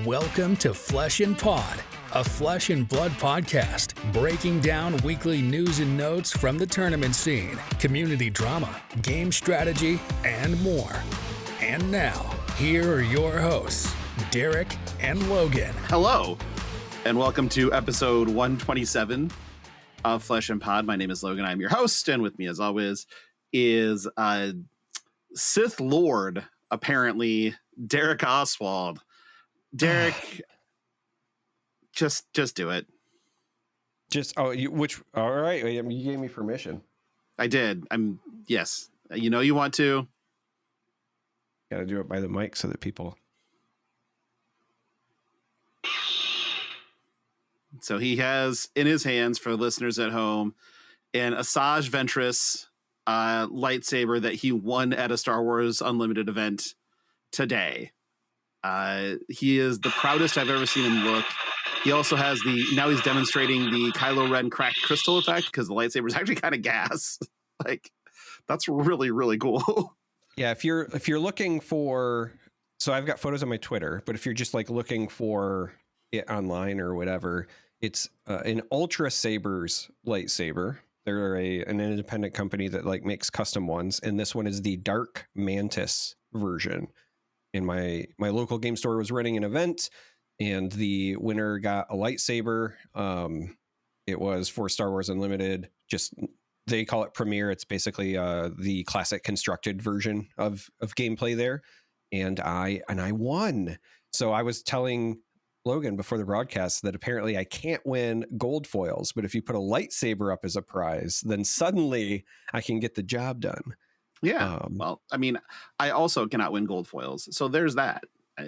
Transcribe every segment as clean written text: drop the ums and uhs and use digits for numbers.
Welcome to Flesh and Pod, a flesh and blood podcast, breaking down weekly news and notes from the tournament scene, community drama, game strategy, and more. And now, here are your hosts, Derek and Logan. Hello, and welcome to episode 127 of Flesh and Pod. My name is Logan. I'm your host, and with me, as always, is Sith Lord, apparently, Derek Oswald. Derek, just do it. All right. You gave me permission. I did. Yes. You know you want to. Got to do it by the mic so that people. So he has in his hands, for the listeners at home, an Asajj Ventress lightsaber that he won at a Star Wars Unlimited event today. He is the proudest I've ever seen him look. He also has now he's demonstrating the Kylo Ren cracked crystal effect because the lightsaber is actually kind of gas. Like, that's really, really cool. Yeah, if you're looking for, so I've got photos on my Twitter, but if you're just like looking for it online or whatever, it's an Ultra Sabers lightsaber. They're an independent company that like makes custom ones, and this one is the Dark Mantis version. And my local game store was running an event, and the winner got a lightsaber. It was for Star Wars Unlimited. Just they call it Premiere. It's basically the classic constructed version of gameplay there. And I won. So I was telling Logan before the broadcast that apparently I can't win gold foils, but if you put a lightsaber up as a prize, then suddenly I can get the job done. Yeah. Well, I mean, I also cannot win gold foils. So there's that.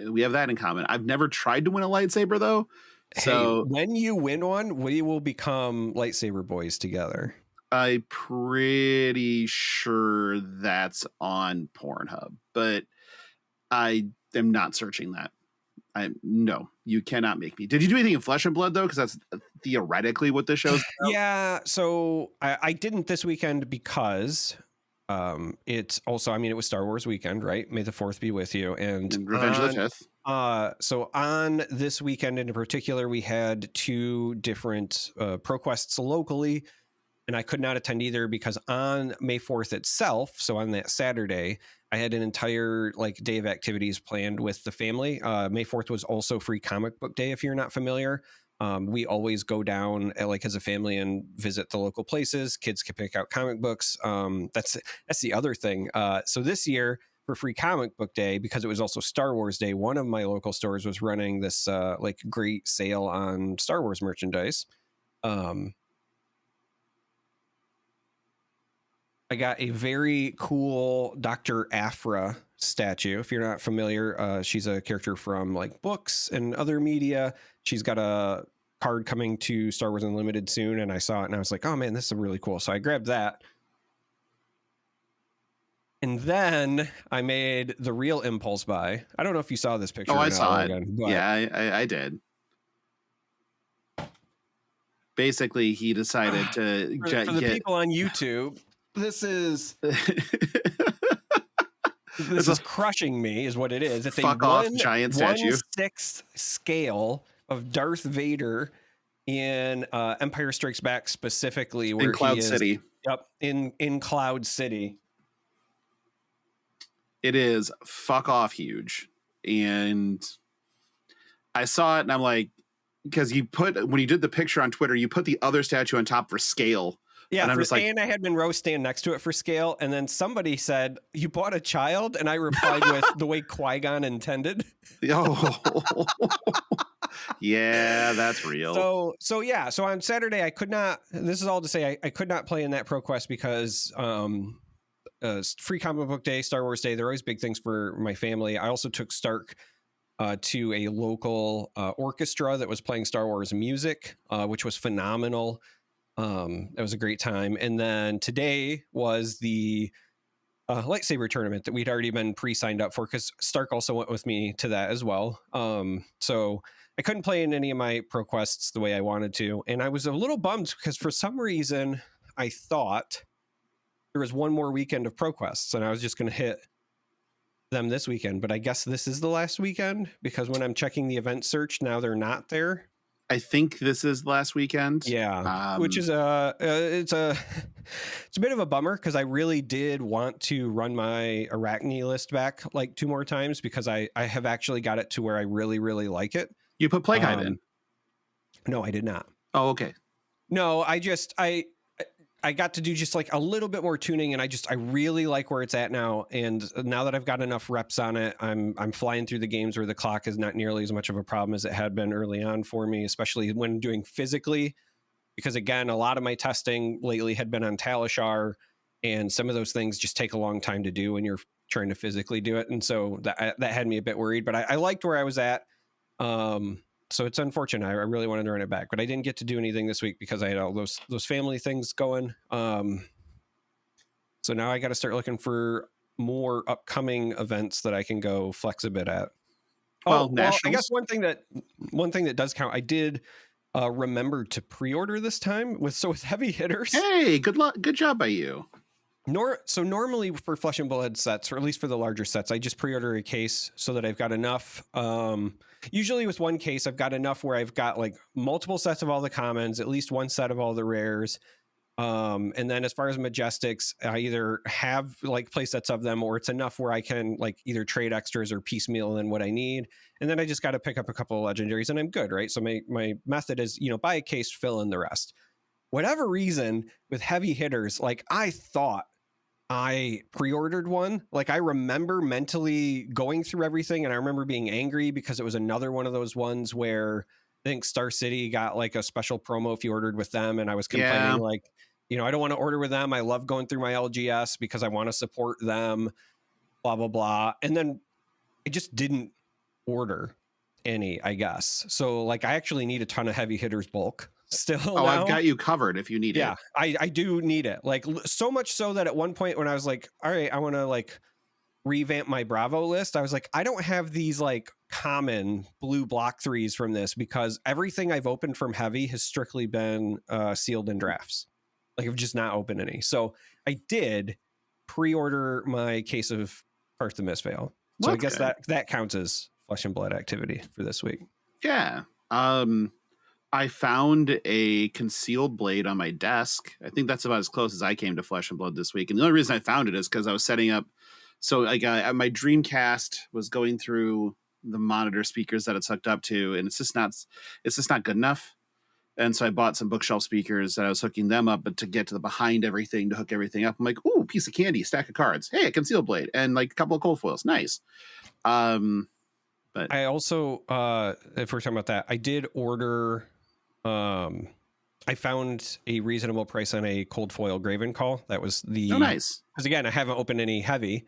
We have that in common. I've never tried to win a lightsaber, though. So hey, when you win one, we will become lightsaber boys together. I'm pretty sure that's on Pornhub, but I am not searching that. No, you cannot make me. Did you do anything in Flesh and Blood, though? Because that's theoretically what the show's about. Yeah. So I didn't this weekend because it's also, I mean, it was Star Wars weekend, right? May the 4th be with you. And Revenge of the 5th. So on this weekend in particular, we had two different ProQuests locally, and I could not attend either because on May 4th itself, so on that Saturday, I had an entire like day of activities planned with the family. May 4th was also Free Comic Book Day, if you're not familiar. We always go down as a family and visit the local places. Kids can pick out comic books. That's the other thing. So this year for Free Comic Book Day, because it was also Star Wars Day, one of my local stores was running this great sale on Star Wars merchandise. I got a very cool Dr. Aphra statue. If you're not familiar, she's a character from like books and other media. She's got a card coming to Star Wars Unlimited soon, and I saw it and I was like, oh man, this is really cool. So I grabbed that. And then I made the real impulse buy. I don't know if you saw this picture. Oh, I saw it. But yeah, I did. Basically, he decided to for the people on YouTube, this is this is crushing me, is what it is. It's fuck a off giant statue. 1/6 scale of Darth Vader in Empire Strikes Back, specifically where in Cloud he is, City. Yep, in Cloud City. It is fuck off huge, and I saw it and I'm like, because when you did the picture on Twitter, you put the other statue on top for scale. Yeah, and I'm just like, and I had Monroe stand next to it for scale, and then somebody said, "You bought a child," and I replied with the way Qui-Gon intended. Oh, yeah, that's real. So yeah. So on Saturday, I could not. This is all to say, I could not play in that ProQuest because Free Comic Book Day, Star Wars Day, they're always big things for my family. I also took Stark to a local orchestra that was playing Star Wars music, which was phenomenal. It was a great time. And then today was the lightsaber tournament that we'd already been pre-signed up for, because Stark also went with me to that as well. So I couldn't play in any of my ProQuests the way I wanted to. And I was a little bummed because for some reason I thought there was one more weekend of ProQuests and I was just going to hit them this weekend, but I guess this is the last weekend because when I'm checking the event search now, they're not there. I think this is last weekend. Yeah, which is it's a it's a bit of a bummer because I really did want to run my Arachne list back like 2 more times because I have actually got it to where I really like it. You put Plague Hive in? No, I did not. Oh, okay. No, I got to do just like a little bit more tuning, and I really like where it's at now. And now that I've got enough reps on it, I'm flying through the games where the clock is not nearly as much of a problem as it had been early on for me, especially when doing physically. Because again, a lot of my testing lately had been on Talishar, and some of those things just take a long time to do when you're trying to physically do it. And so that had me a bit worried, but I liked where I was at. So it's unfortunate. I really wanted to run it back, but I didn't get to do anything this week because I had all those family things going. So now I got to start looking for more upcoming events that I can go flex a bit at. Well, I guess one thing that does count. I did remember to pre-order this time with heavy hitters. Hey, good luck. Good job by you. So normally for Flesh and Blood sets, or at least for the larger sets, I just pre-order a case so that I've got enough. Usually with one case, I've got enough where I've got like multiple sets of all the commons, at least one set of all the rares. And then as far as Majestics, I either have like play sets of them, or it's enough where I can like either trade extras or piecemeal in what I need. And then I just got to pick up a couple of legendaries and I'm good, right? So my method is, buy a case, fill in the rest. Whatever reason with heavy hitters, like I thought I pre-ordered one. Like I remember mentally going through everything, and I remember being angry because it was another one of those ones where I think Star City got like a special promo if you ordered with them, and I was complaining like, I don't want to order with them. I love going through my LGS because I want to support them, blah blah blah. And then I just didn't order any, I guess. So like I actually need a ton of heavy hitters bulk still. Oh, now. I've got you covered if you need it. Yeah, I do need it. Like so much so that at one point when I was like, all right, I want to like revamp my Bravo list, I was like, I don't have these like common blue block 3s from this because everything I've opened from heavy has strictly been sealed in drafts. Like I've just not opened any. So I did pre-order my case of Path of Mistveil. So I guess that counts as Flesh and Blood activity for this week. Yeah. I found a concealed blade on my desk. I think that's about as close as I came to Flesh and Blood this week. And the only reason I found it is because I was setting up. So like my Dreamcast was going through the monitor speakers that it's hooked up to, and it's just not good enough. And so I bought some bookshelf speakers that I was hooking them up, but to get to the behind everything, to hook everything up, I'm like, ooh, piece of candy, stack of cards. Hey, a concealed blade and like a couple of cold foils. Nice. But I also, if we're talking about that, I did order. I found a reasonable price on a cold foil Graven Call. That was nice. Because again, I haven't opened any heavy,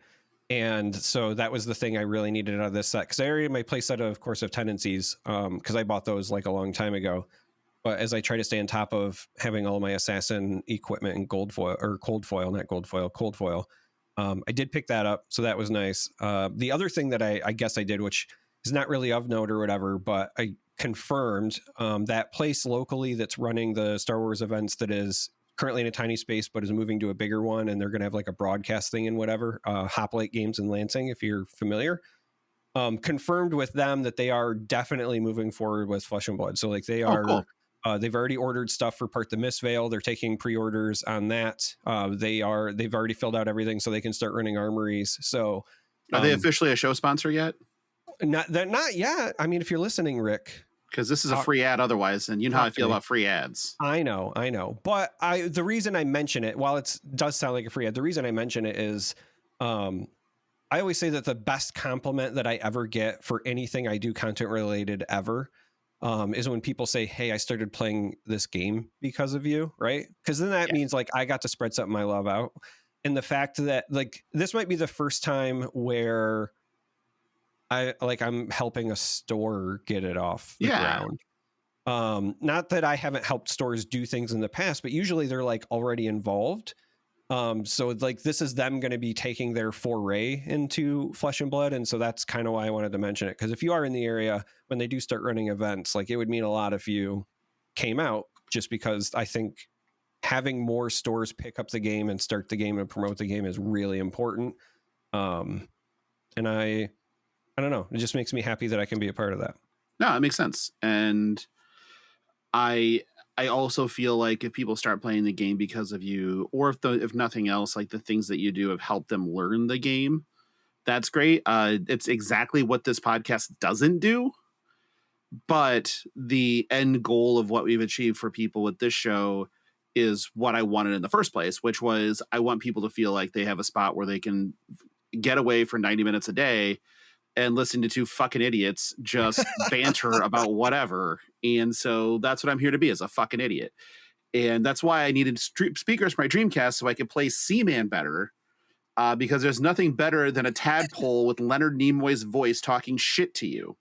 and so that was the thing I really needed out of this set. Because I already had my play set of Course of Tendencies, because I bought those like a long time ago. But as I try to stay on top of having all my assassin equipment in cold foil, I did pick that up, so that was nice. The other thing that I guess I did, which is not really of note or whatever, but I confirmed that place locally that's running the Star Wars events that is currently in a tiny space but is moving to a bigger one, and they're going to have like a broadcast thing and whatever, Hoplite Games in Lansing, if you're familiar. Confirmed with them that they are definitely moving forward with Flesh and Blood. So like they are cool. They've already ordered stuff for Path of Mistveil. They're taking pre-orders on that. They've already filled out everything so they can start running armories. So are they officially a show sponsor yet? Not yet. I mean, if you're listening, Rick, because this is a free ad otherwise, and you know how I feel about free ads. I know. But the reason I mention it, while it does sound like a free ad, the reason I mention it is I always say that the best compliment that I ever get for anything I do content related ever is when people say, hey, I started playing this game because of you, right? Because then that means like I got to spread something I love out. And the fact that like this might be the first time where I'm helping a store get it off the ground. Not that I haven't helped stores do things in the past, but usually they're like already involved. So like this is them going to be taking their foray into Flesh and Blood. And so that's kind of why I wanted to mention it. Because if you are in the area when they do start running events, like it would mean a lot if you came out, just because I think having more stores pick up the game and start the game and promote the game is really important. And I don't know. It just makes me happy that I can be a part of that. No, it makes sense. And I also feel like if people start playing the game because of you, or if nothing else, like the things that you do have helped them learn the game, that's great. It's exactly what this podcast doesn't do. But the end goal of what we've achieved for people with this show is what I wanted in the first place, which was I want people to feel like they have a spot where they can get away for 90 minutes a day and listen to two fucking idiots just banter about whatever. And so that's what I'm here to be, as a fucking idiot. And that's why I needed speakers for my Dreamcast so I could play Seaman better. Because there's nothing better than a tadpole with Leonard Nimoy's voice talking shit to you.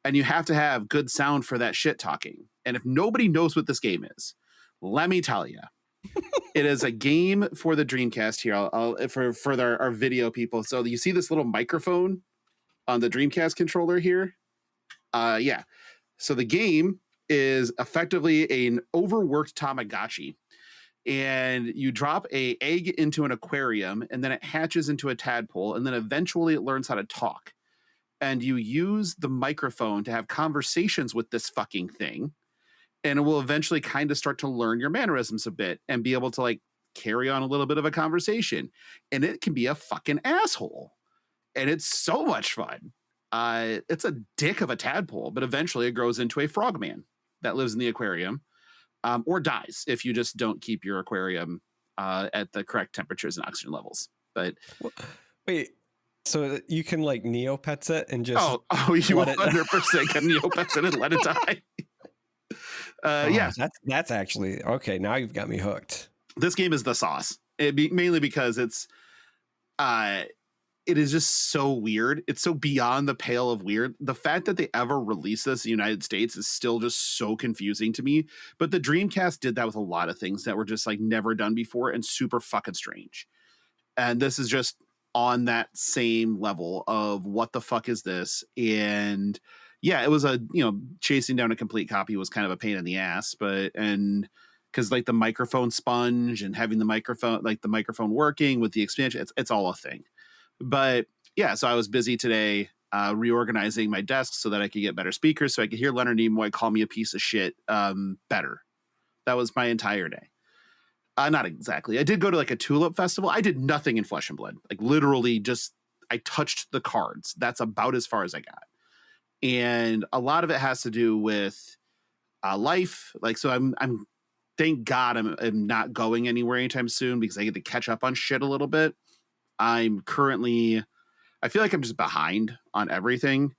And you have to have good sound for that shit talking. And if nobody knows what this game is, let me tell you. It is a game for the Dreamcast here. I'll for our video people. So you see this little microphone on the Dreamcast controller here? Yeah. So the game is effectively an overworked Tamagotchi. And you drop an egg into an aquarium, and then it hatches into a tadpole, and then eventually it learns how to talk. And you use the microphone to have conversations with this fucking thing, and it will eventually kind of start to learn your mannerisms a bit and be able to like carry on a little bit of a conversation. And it can be a fucking asshole. And it's so much fun. It's a dick of a tadpole, but eventually it grows into a frogman that lives in the aquarium. Or dies if you just don't keep your aquarium at the correct temperatures and oxygen levels. But wait, so you can like Neopets it and just you 100% can Neopets it and let it die. Yeah, that's actually okay. Now you've got me hooked. This game is the sauce. Mainly because it is just so weird. It's so beyond the pale of weird. The fact that they ever released this in the United States is still just so confusing to me. But the Dreamcast did that with a lot of things that were just like never done before and super fucking strange. And this is just on that same level of what the fuck is this? And yeah, it was chasing down a complete copy was kind of a pain in the ass, and because like the microphone sponge and having the microphone working with the expansion, it's all a thing. But yeah, so I was busy today reorganizing my desk so that I could get better speakers so I could hear Leonard Nimoy call me a piece of shit better. That was my entire day. Not exactly. I did go to like a tulip festival. I did nothing in Flesh and Blood. Like literally just I touched the cards. That's about as far as I got. And a lot of it has to do with life. Like, so I'm thank God I'm not going anywhere anytime soon because I get to catch up on shit a little bit. I feel like I'm just behind on everything.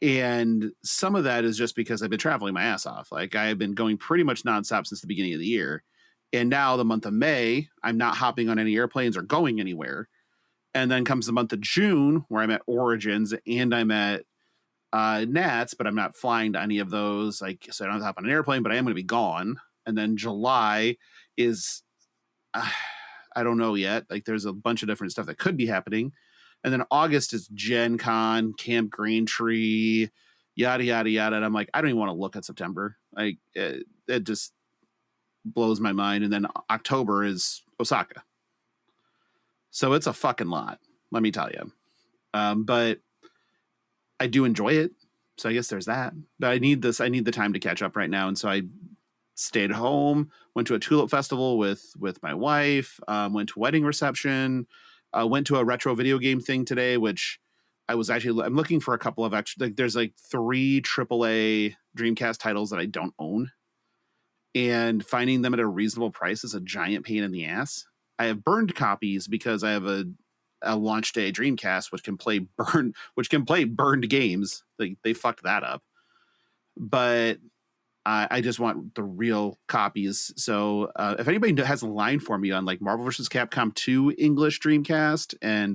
And some of that is just because I've been traveling my ass off. Like I've been going pretty much nonstop since the beginning of the year. And now the month of May, I'm not hopping on any airplanes or going anywhere. And then comes the month of June where I'm at Origins and I'm at Nats, but I'm not flying to any of those. Like, so I don't have to hop on an airplane, but I am going to be gone. And then July is, I don't know yet. Like there's a bunch of different stuff that could be happening. And then August is Gen Con, Camp Green Tree, yada, yada, yada. And I'm like, I don't even want to look at September. Like it just blows my mind. And then October is Osaka. So it's a fucking lot, let me tell you. But I do enjoy it. So I guess there's that. But I need the time to catch up right now. And so I stayed home, went to a tulip festival with my wife, went to a wedding reception, went to a retro video game thing today, which I'm looking for a couple of extra, like there's like 3 AAA Dreamcast titles that I don't own, and finding them at a reasonable price is a giant pain in the ass. I have burned copies because I have a launch day Dreamcast, which can play burned games. They fucked that up. But I just want the real copies. So if anybody has a line for me on like Marvel vs. Capcom 2 English Dreamcast and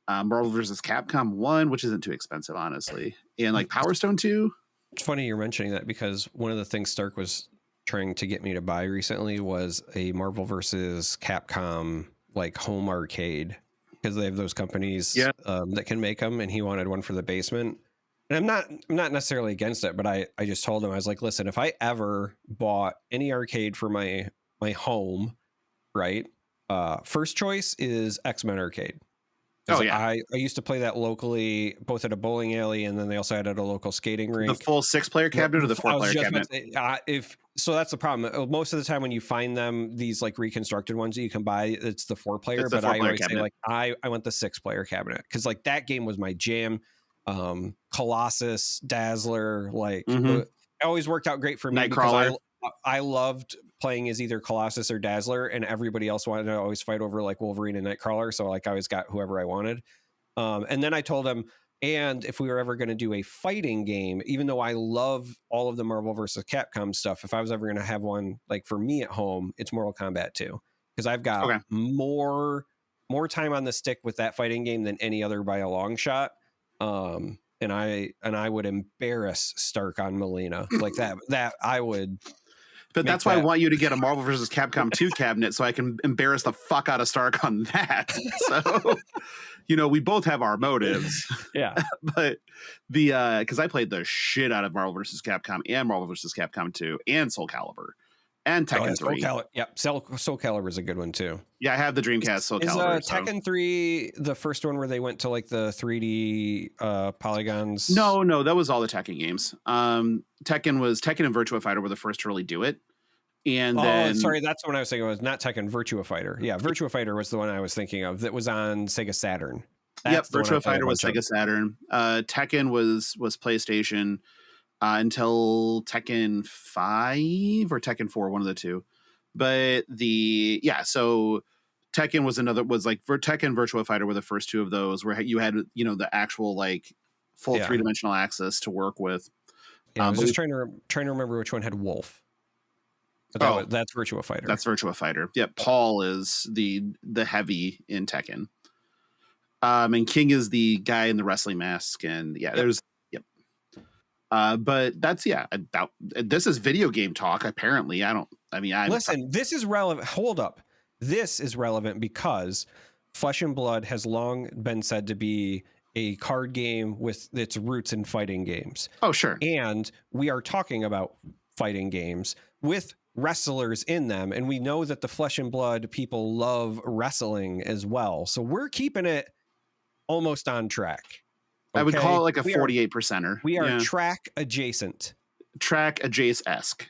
Marvel vs. Capcom 1, which isn't too expensive, honestly, and like Power Stone 2. It's funny you're mentioning that because one of the things Stark was trying to get me to buy recently was a Marvel vs. Capcom like home arcade, because they have those companies that can make them, and he wanted one for the basement. And I'm not necessarily against it, but I just told him, I was like, listen, if I ever bought any arcade for my home, right? First choice is X-Men Arcade. Oh yeah, I used to play that locally, both at a bowling alley, and then they also had at a local skating rink. the full 6-player cabinet or the 4-player cabinet? So that's the problem. Most of the time when you find them, these like reconstructed ones that you can buy, it's the 4-player. It's the But I 4-player always say cabinet. like I want the 6-player cabinet because like that game was my jam. Colossus, Dazzler, like Mhm. it always worked out great for me because Nightcrawler. I loved playing as either Colossus or Dazzler, and everybody else wanted to always fight over like Wolverine and Nightcrawler. So like I always got whoever I wanted. And then I told him, and if we were ever going to do a fighting game, even though I love all of the Marvel versus Capcom stuff, if I was ever going to have one like for me at home, it's Mortal Kombat 2 because I've got more time on the stick with that fighting game than any other by a long shot. And I would embarrass Stark on Melina like that I would. But that's why I want you to get a Marvel vs. Capcom 2 cabinet so I can embarrass the fuck out of Stark on that. So, we both have our motives. Yeah. But because I played the shit out of Marvel vs. Capcom and Marvel vs. Capcom 2 and Soul Calibur and Tekken 3. Soul Calibur is a good one too. Yeah, I have the Dreamcast Soul Calibur. Tekken 3 the first one where they went to like the 3D polygons? No, that was all the Tekken games. Tekken and Virtua Fighter were the first to really do it. And then, sorry, that's what I was thinking. It was not Tekken, Virtua Fighter. Yeah, Virtua Fighter was the one I was thinking of. That was on Sega Saturn. Virtua Fighter was Sega Saturn. Tekken was PlayStation until Tekken 5 or Tekken 4, one of the two. But so Tekken was like Tekken Virtua Fighter were the first two of those where you had the actual like full 3-dimensional axis to work with. Yeah, I was just trying to remember which one had Wolf. But that's Virtua Fighter. That's Virtua Fighter. Yeah, Paul is the heavy in Tekken. And King is the guy in the wrestling mask, and there's but that's about this is video game talk. Apparently, listen. This is relevant. Hold up, this is relevant because Flesh and Blood has long been said to be a card game with its roots in fighting games. Oh, sure. And we are talking about fighting games with wrestlers in them, and we know that the Flesh and Blood people love wrestling as well. So we're keeping it almost on track. Okay? I would call it like a 48%er. We are track adjacent. Track adjacent-esque.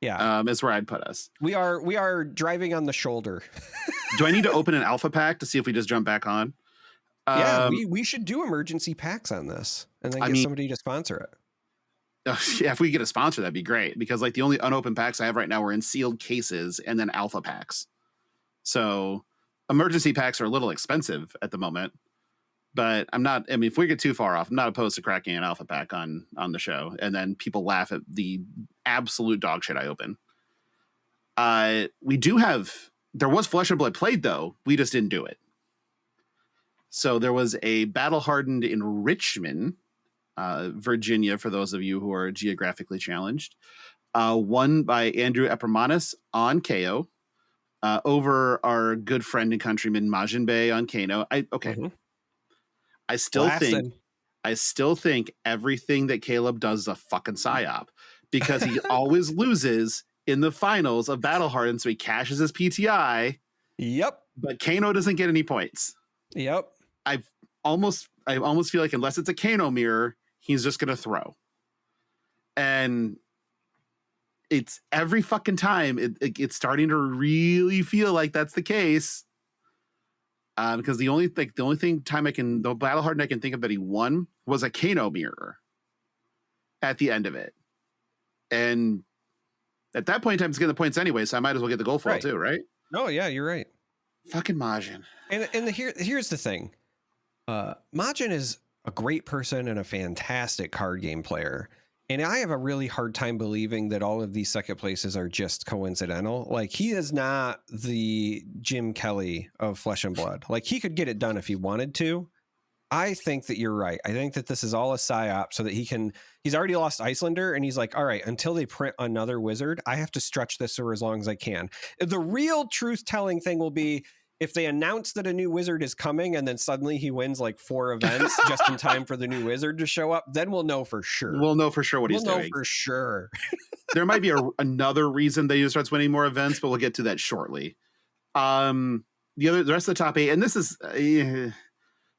Yeah. Is where I'd put us. We are driving on the shoulder. Do I need to open an alpha pack to see if we just jump back on? We should do emergency packs on this and then get somebody to sponsor it. Yeah, if we get a sponsor, that'd be great because like the only unopened packs I have right now are in sealed cases and then alpha packs. So emergency packs are a little expensive at the moment, but if we get too far off, I'm not opposed to cracking an alpha pack on the show. And then people laugh at the absolute dog shit I open. There was Flesh and Blood played though. We just didn't do it. So there was a Battle Hardened in Richmond, Virginia, for those of you who are geographically challenged, won by Andrew Epermanis on KO over our good friend and countryman Majin Bey on Kano. I still think everything that Caleb does is a fucking psyop because he always loses in the finals of Battle Hardened, so he cashes his PTI. Yep. But Kano doesn't get any points. Yep. I almost feel like unless it's a Kano mirror, he's just going to throw. And it's every fucking time it's starting to really feel like that's the case. Because the only time the Battle Hardened I can think of that he won was a Kano mirror at the end of it. And at that point in time, it's getting the points anyway, so I might as well get the gold foil too, right? No, yeah, you're right. Fucking Majin. And here's the thing. Majin is a great person and a fantastic card game player. And I have a really hard time believing that all of these second places are just coincidental. Like, he is not the Jim Kelly of Flesh and Blood. Like, he could get it done if he wanted to. I think that you're right. I think that this is all a psyop so that he's already lost Icelander, and he's like, all right, until they print another wizard, I have to stretch this for as long as I can. The real truth-telling thing will be if they announce that a new wizard is coming and then suddenly he wins like 4 events just in time for the new wizard to show up, then we'll know for sure. We'll know for sure what he's doing. We'll know for sure. There might be another reason that he starts winning more events, but we'll get to that shortly. The rest of the top 8, and this is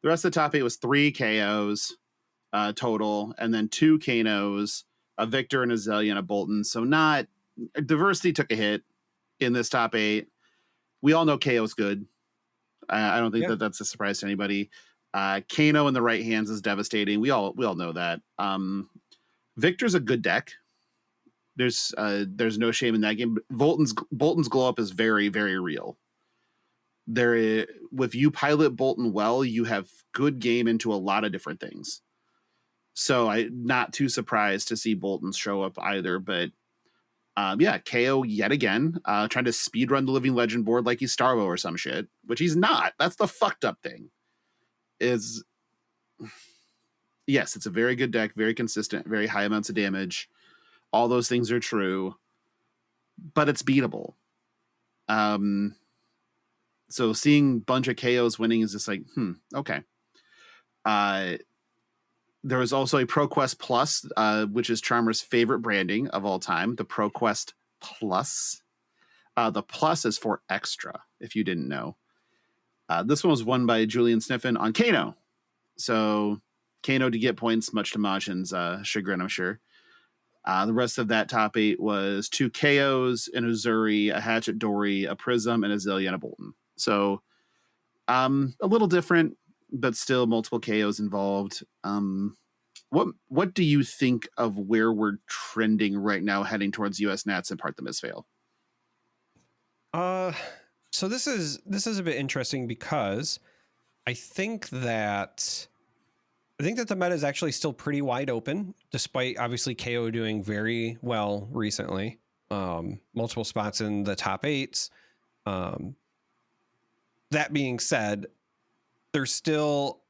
The rest of the top 8 was 3 KOs total, and then 2 Kanos, a Victor and a Zillia and a Boltyn. So not diversity took a hit in this top 8. We all know KO's good. I don't think that that's a surprise to anybody. Kano in the right hands is devastating. We all know that. Victor's a good deck. There's no shame in that game. Boltyn's glow up is very, very real. If you pilot Boltyn well, you have good game into a lot of different things. So I'm not too surprised to see Boltyn show up either. But KO yet again, trying to speedrun the Living Legend board like he's Starvo or some shit, which he's not. That's the fucked up thing. Yes, it's a very good deck, very consistent, very high amounts of damage. All those things are true, but it's beatable. So seeing a bunch of KOs winning is just like, okay. There was also a ProQuest Plus, which is Charmer's favorite branding of all time, the ProQuest Plus. The plus is for extra, if you didn't know. This one was won by Julian Sniffen on Kano. So Kano to get points, much to Majin's chagrin, I'm sure. The rest of that top 8 was 2 KOs, an Uzuri, a Hatchet Dory, a Prism, and a Zillia and a Boltyn. So a little different, but still multiple KOs involved. What do you think of where we're trending right now heading towards US Nats and Part the Misfail? So this is a bit interesting because I think that the meta is actually still pretty wide open, despite obviously KO doing very well recently. Multiple spots in the top 8s. That being said, there's still,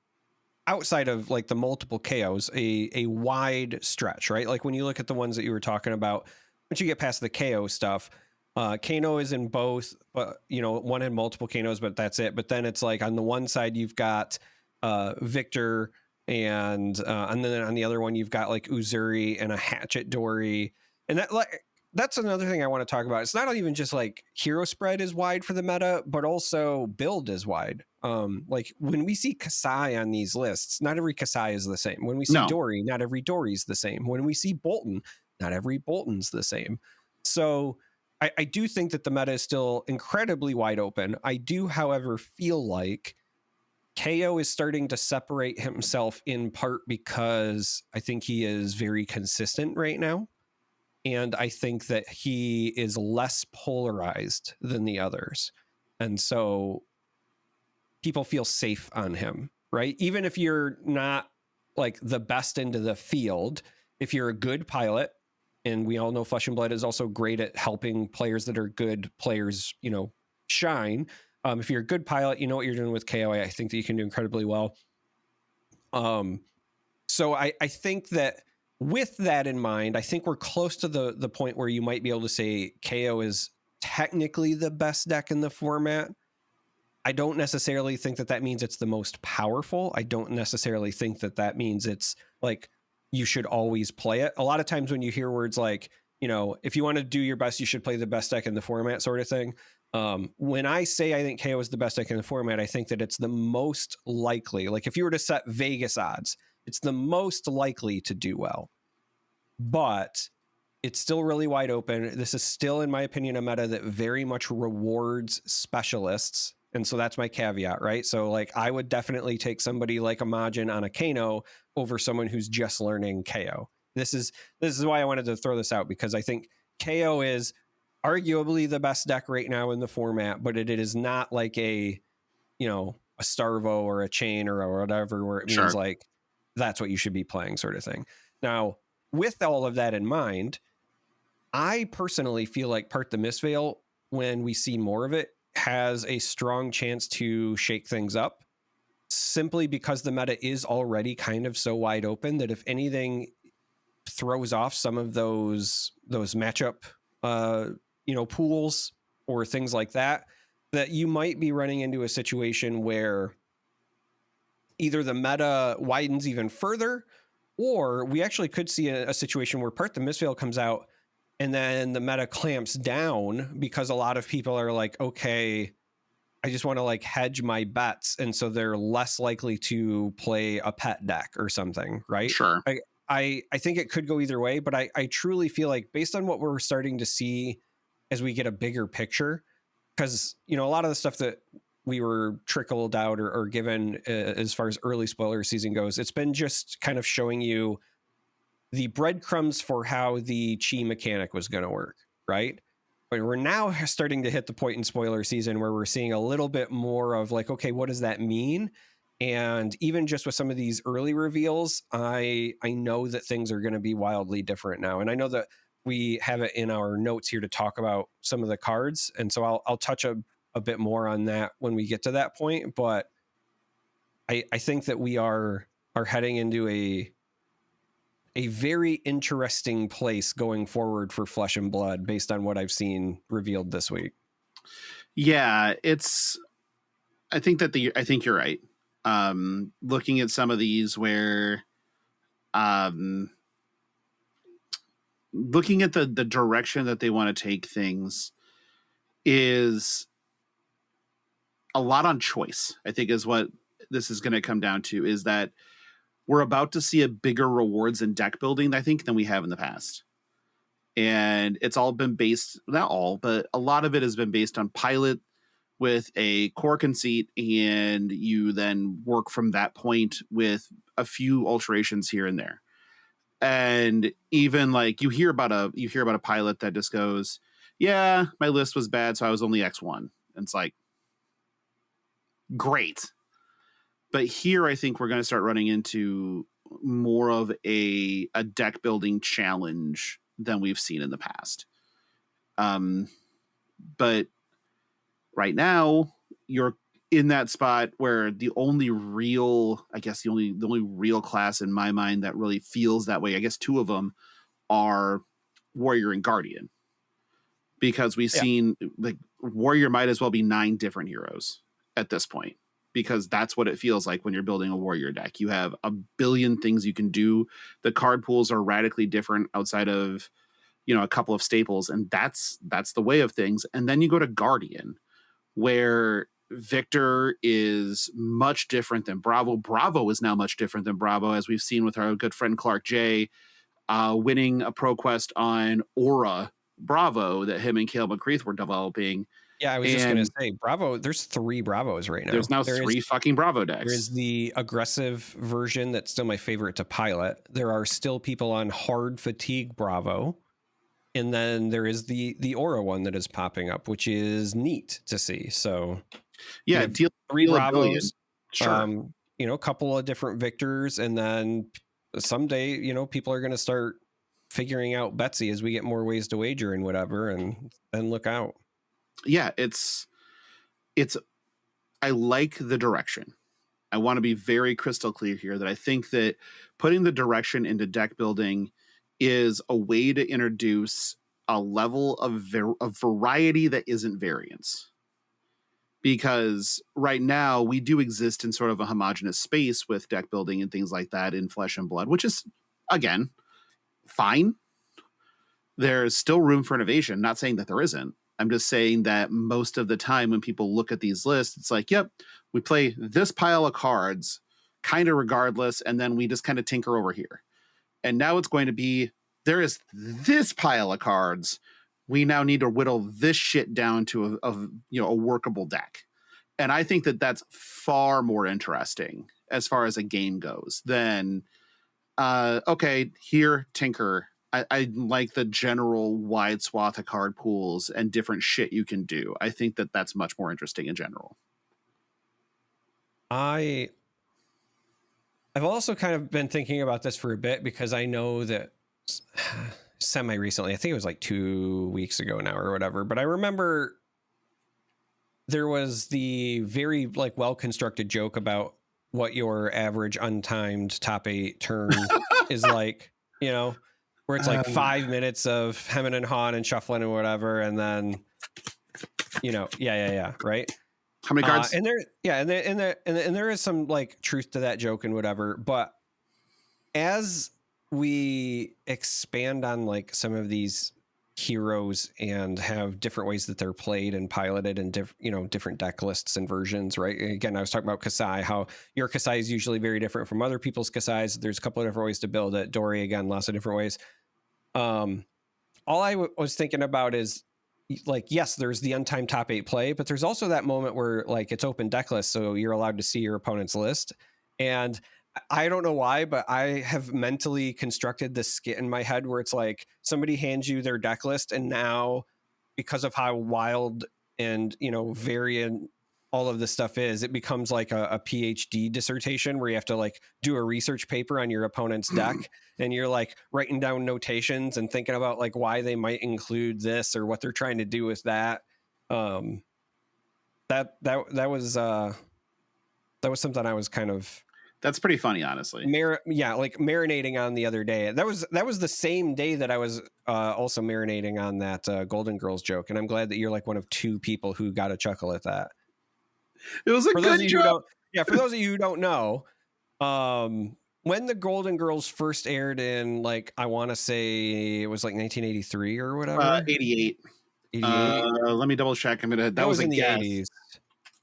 outside of like the multiple KOs, a wide stretch, right? Like when you look at the ones that you were talking about, once you get past the KO stuff, Kano is in both, but one had multiple Kanos, but that's it. But then it's like on the one side you've got Victor, and then on the other one you've got like Uzuri and a Hatchet Dory, and that's another thing I want to talk about. It's not even just like hero spread is wide for the meta, but also build is wide. Like when we see Kasai on these lists, not every Kasai is the same. When we see Dory, not every Dory's the same. When we see Boltyn, not every Boltyn's the same. So I do think that the meta is still incredibly wide open. I do, however, feel like KO is starting to separate himself in part because I think he is very consistent right now. And I think that he is less polarized than the others. And so people feel safe on him, right? Even if you're not like the best into the field, if you're a good pilot, and we all know Flesh and Blood is also great at helping players that are good players, shine. If you're a good pilot, you know what you're doing with KO. I think that you can do incredibly well. So I think that with that in mind, I think we're close to the point where you might be able to say KO is technically the best deck in the format. I don't necessarily think that means it's the most powerful. I don't necessarily think that means it's like you should always play it. A lot of times when you hear words like, if you want to do your best, you should play the best deck in the format sort of thing. When I say I think KO is the best deck in the format, I think that it's the most likely. Like if you were to set Vegas odds, it's the most likely to do well. But it's still really wide open. This is still, in my opinion, a meta that very much rewards specialists. And so that's my caveat, right? So like I would definitely take somebody like a Majin on a Kano over someone who's just learning KO. This is why I wanted to throw this out, because I think KO is arguably the best deck right now in the format, but it is not like a Starvo or a Chain or whatever, where it means like that's what you should be playing sort of thing. Now, with all of that in mind, I personally feel like Part the Misfail, when we see more of it, has a strong chance to shake things up, simply because the meta is already kind of so wide open that if anything throws off some of those matchup pools or things like that you might be running into a situation where either the meta widens even further, or we actually could see a situation where Part the Misfail comes out and then the meta clamps down because a lot of people are like, okay, I just want to like hedge my bets, and so they're less likely to play a pet deck or something, right? Sure. I think it could go either way, but I truly feel like based on what we're starting to see as we get a bigger picture, because a lot of the stuff that we were trickled out or given as far as early spoiler season goes, it's been just kind of showing you the breadcrumbs for how the chi mechanic was going to work, right? But we're now starting to hit the point in spoiler season where we're seeing a little bit more of like, okay, what does that mean? And even just with some of these early reveals, I know that things are going to be wildly different now. And I know that we have it in our notes here to talk about some of the cards. And so I'll touch a bit more on that when we get to that point. But I think that we are heading into a very interesting place going forward for Flesh and Blood based on what I've seen revealed this week. Yeah, I think you're right. Looking at some of these where looking at the direction that they want to take things is a lot on choice, I think, is what this is going to come down to, is that we're about to see a bigger rewards in deck building, I think, than we have in the past. And it's all been based, not all, but a lot of it has been based on pilot with a core conceit, and you then work from that point with a few alterations here and there. And even like you hear about a pilot that just goes, yeah, my list was bad, so I was only X1. And it's like, great. But here I think we're going to start running into more of a deck building challenge than we've seen in the past. But right now you're in that spot where the only real class in my mind that really feels that way, I guess two of them are Warrior and Guardian, because we've seen like Warrior might as well be 9 different heroes at this point, because that's what it feels like when you're building a Warrior deck. You have a billion things you can do. The card pools are radically different outside of, a couple of staples, and that's the way of things. And then you go to Guardian, where Victor is much different than Bravo. Bravo is now much different than Bravo, as we've seen with our good friend Clark J winning a ProQuest on Aura Bravo that him and Cale McCreath were developing. Yeah, I was just going to say, Bravo, there's 3 Bravos right now. There's now 3 fucking Bravo decks. There is the aggressive version that's still my favorite to pilot. There are still people on hard fatigue Bravo. And then there is the Aura one that is popping up, which is neat to see. So yeah, 3 Bravos, sure. A couple of different Victors, and then someday, people are going to start figuring out Betsy as we get more ways to wager and whatever, and then look out. Yeah, it's I like the direction. I want to be very crystal clear here that I think that putting the direction into deck building is a way to introduce a level of variety that isn't variance. Because right now we do exist in sort of a homogenous space with deck building and things like that in Flesh and Blood, which is, again, fine. There's still room for innovation. Not saying that there isn't. I'm just saying that most of the time when people look at these lists, it's like, yep, we play this pile of cards kind of regardless, and then we just kind of tinker over here. And now it's going to be, there is this pile of cards. We now need to whittle this shit down to a workable deck. And I think that that's far more interesting as far as a game goes than, okay, here, tinker. I like the general wide swath of card pools and different shit you can do. I think that that's much more interesting in general. I've also kind of been thinking about this for a bit, because I know that semi recently, I think it was like 2 weeks ago now or whatever, but I remember there was the very like well-constructed joke about what your average untimed top 8 turn is like, where it's like 5 minutes of hemming and hawing and shuffling and whatever, and then right. How many cards? And there is some like truth to that joke and whatever, but as we expand on like some of these heroes and have different ways that they're played and piloted and different deck lists and versions, right? Again, I was talking about Kasai, how your Kasai is usually very different from other people's Kasais. There's a couple of different ways to build it. Dory, again, lots of different ways. All I was thinking about is, like, yes, there's the untimed top 8 play, but there's also that moment where, like, it's open deck list, so you're allowed to see your opponent's list. And I don't know why, but I have mentally constructed this skit in my head where it's like somebody hands you their deck list, and now, because of how wild and, variant all of this stuff is, it becomes like a PhD dissertation where you have to, like, do a research paper on your opponent's deck, and you're, like, writing down notations and thinking about, like, why they might include this or what they're trying to do with that. That was something I was kind of... That's pretty funny, honestly. Like marinating on the other day. That was the same day that I was also marinating on that Golden Girls joke, and I'm glad that you're, like, one of 2 people who got a chuckle at that. It was a good joke. For those of you who don't know, when the Golden Girls first aired in, like, I want to say it was like 1983 or whatever. 88. Let me double check. That was in the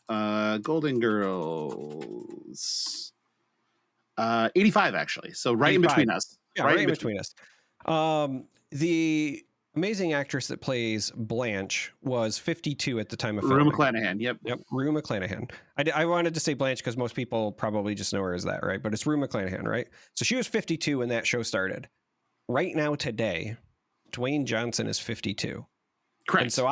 80s. Golden Girls. 85 actually. So right 85. In between us. Yeah, right in between us. The amazing actress that plays Blanche was 52 at the time of filming. Rue McClanahan. Yep. Rue McClanahan. I wanted to say Blanche because most people probably just know her as that, right? But it's Rue McClanahan, right? So she was 52 when that show started. Right now, today, Dwayne Johnson is 52. Correct. And so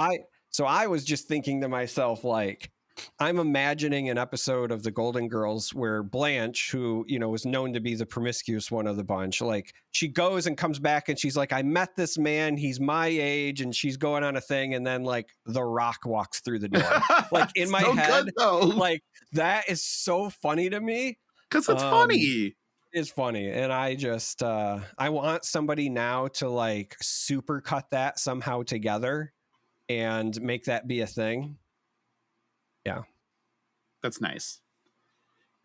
I was just thinking to myself, like, I'm imagining an episode of the Golden Girls where Blanche, who, was known to be the promiscuous one of the bunch, like, she goes and comes back and she's like, I met this man, he's my age, and she's going on a thing, and then, like, The Rock walks through the door. Like, in my head, like, that is so funny to me. Because it's funny. It's funny. And I just, I want somebody now to, like, super cut that somehow together and make that be a thing. Yeah. That's nice.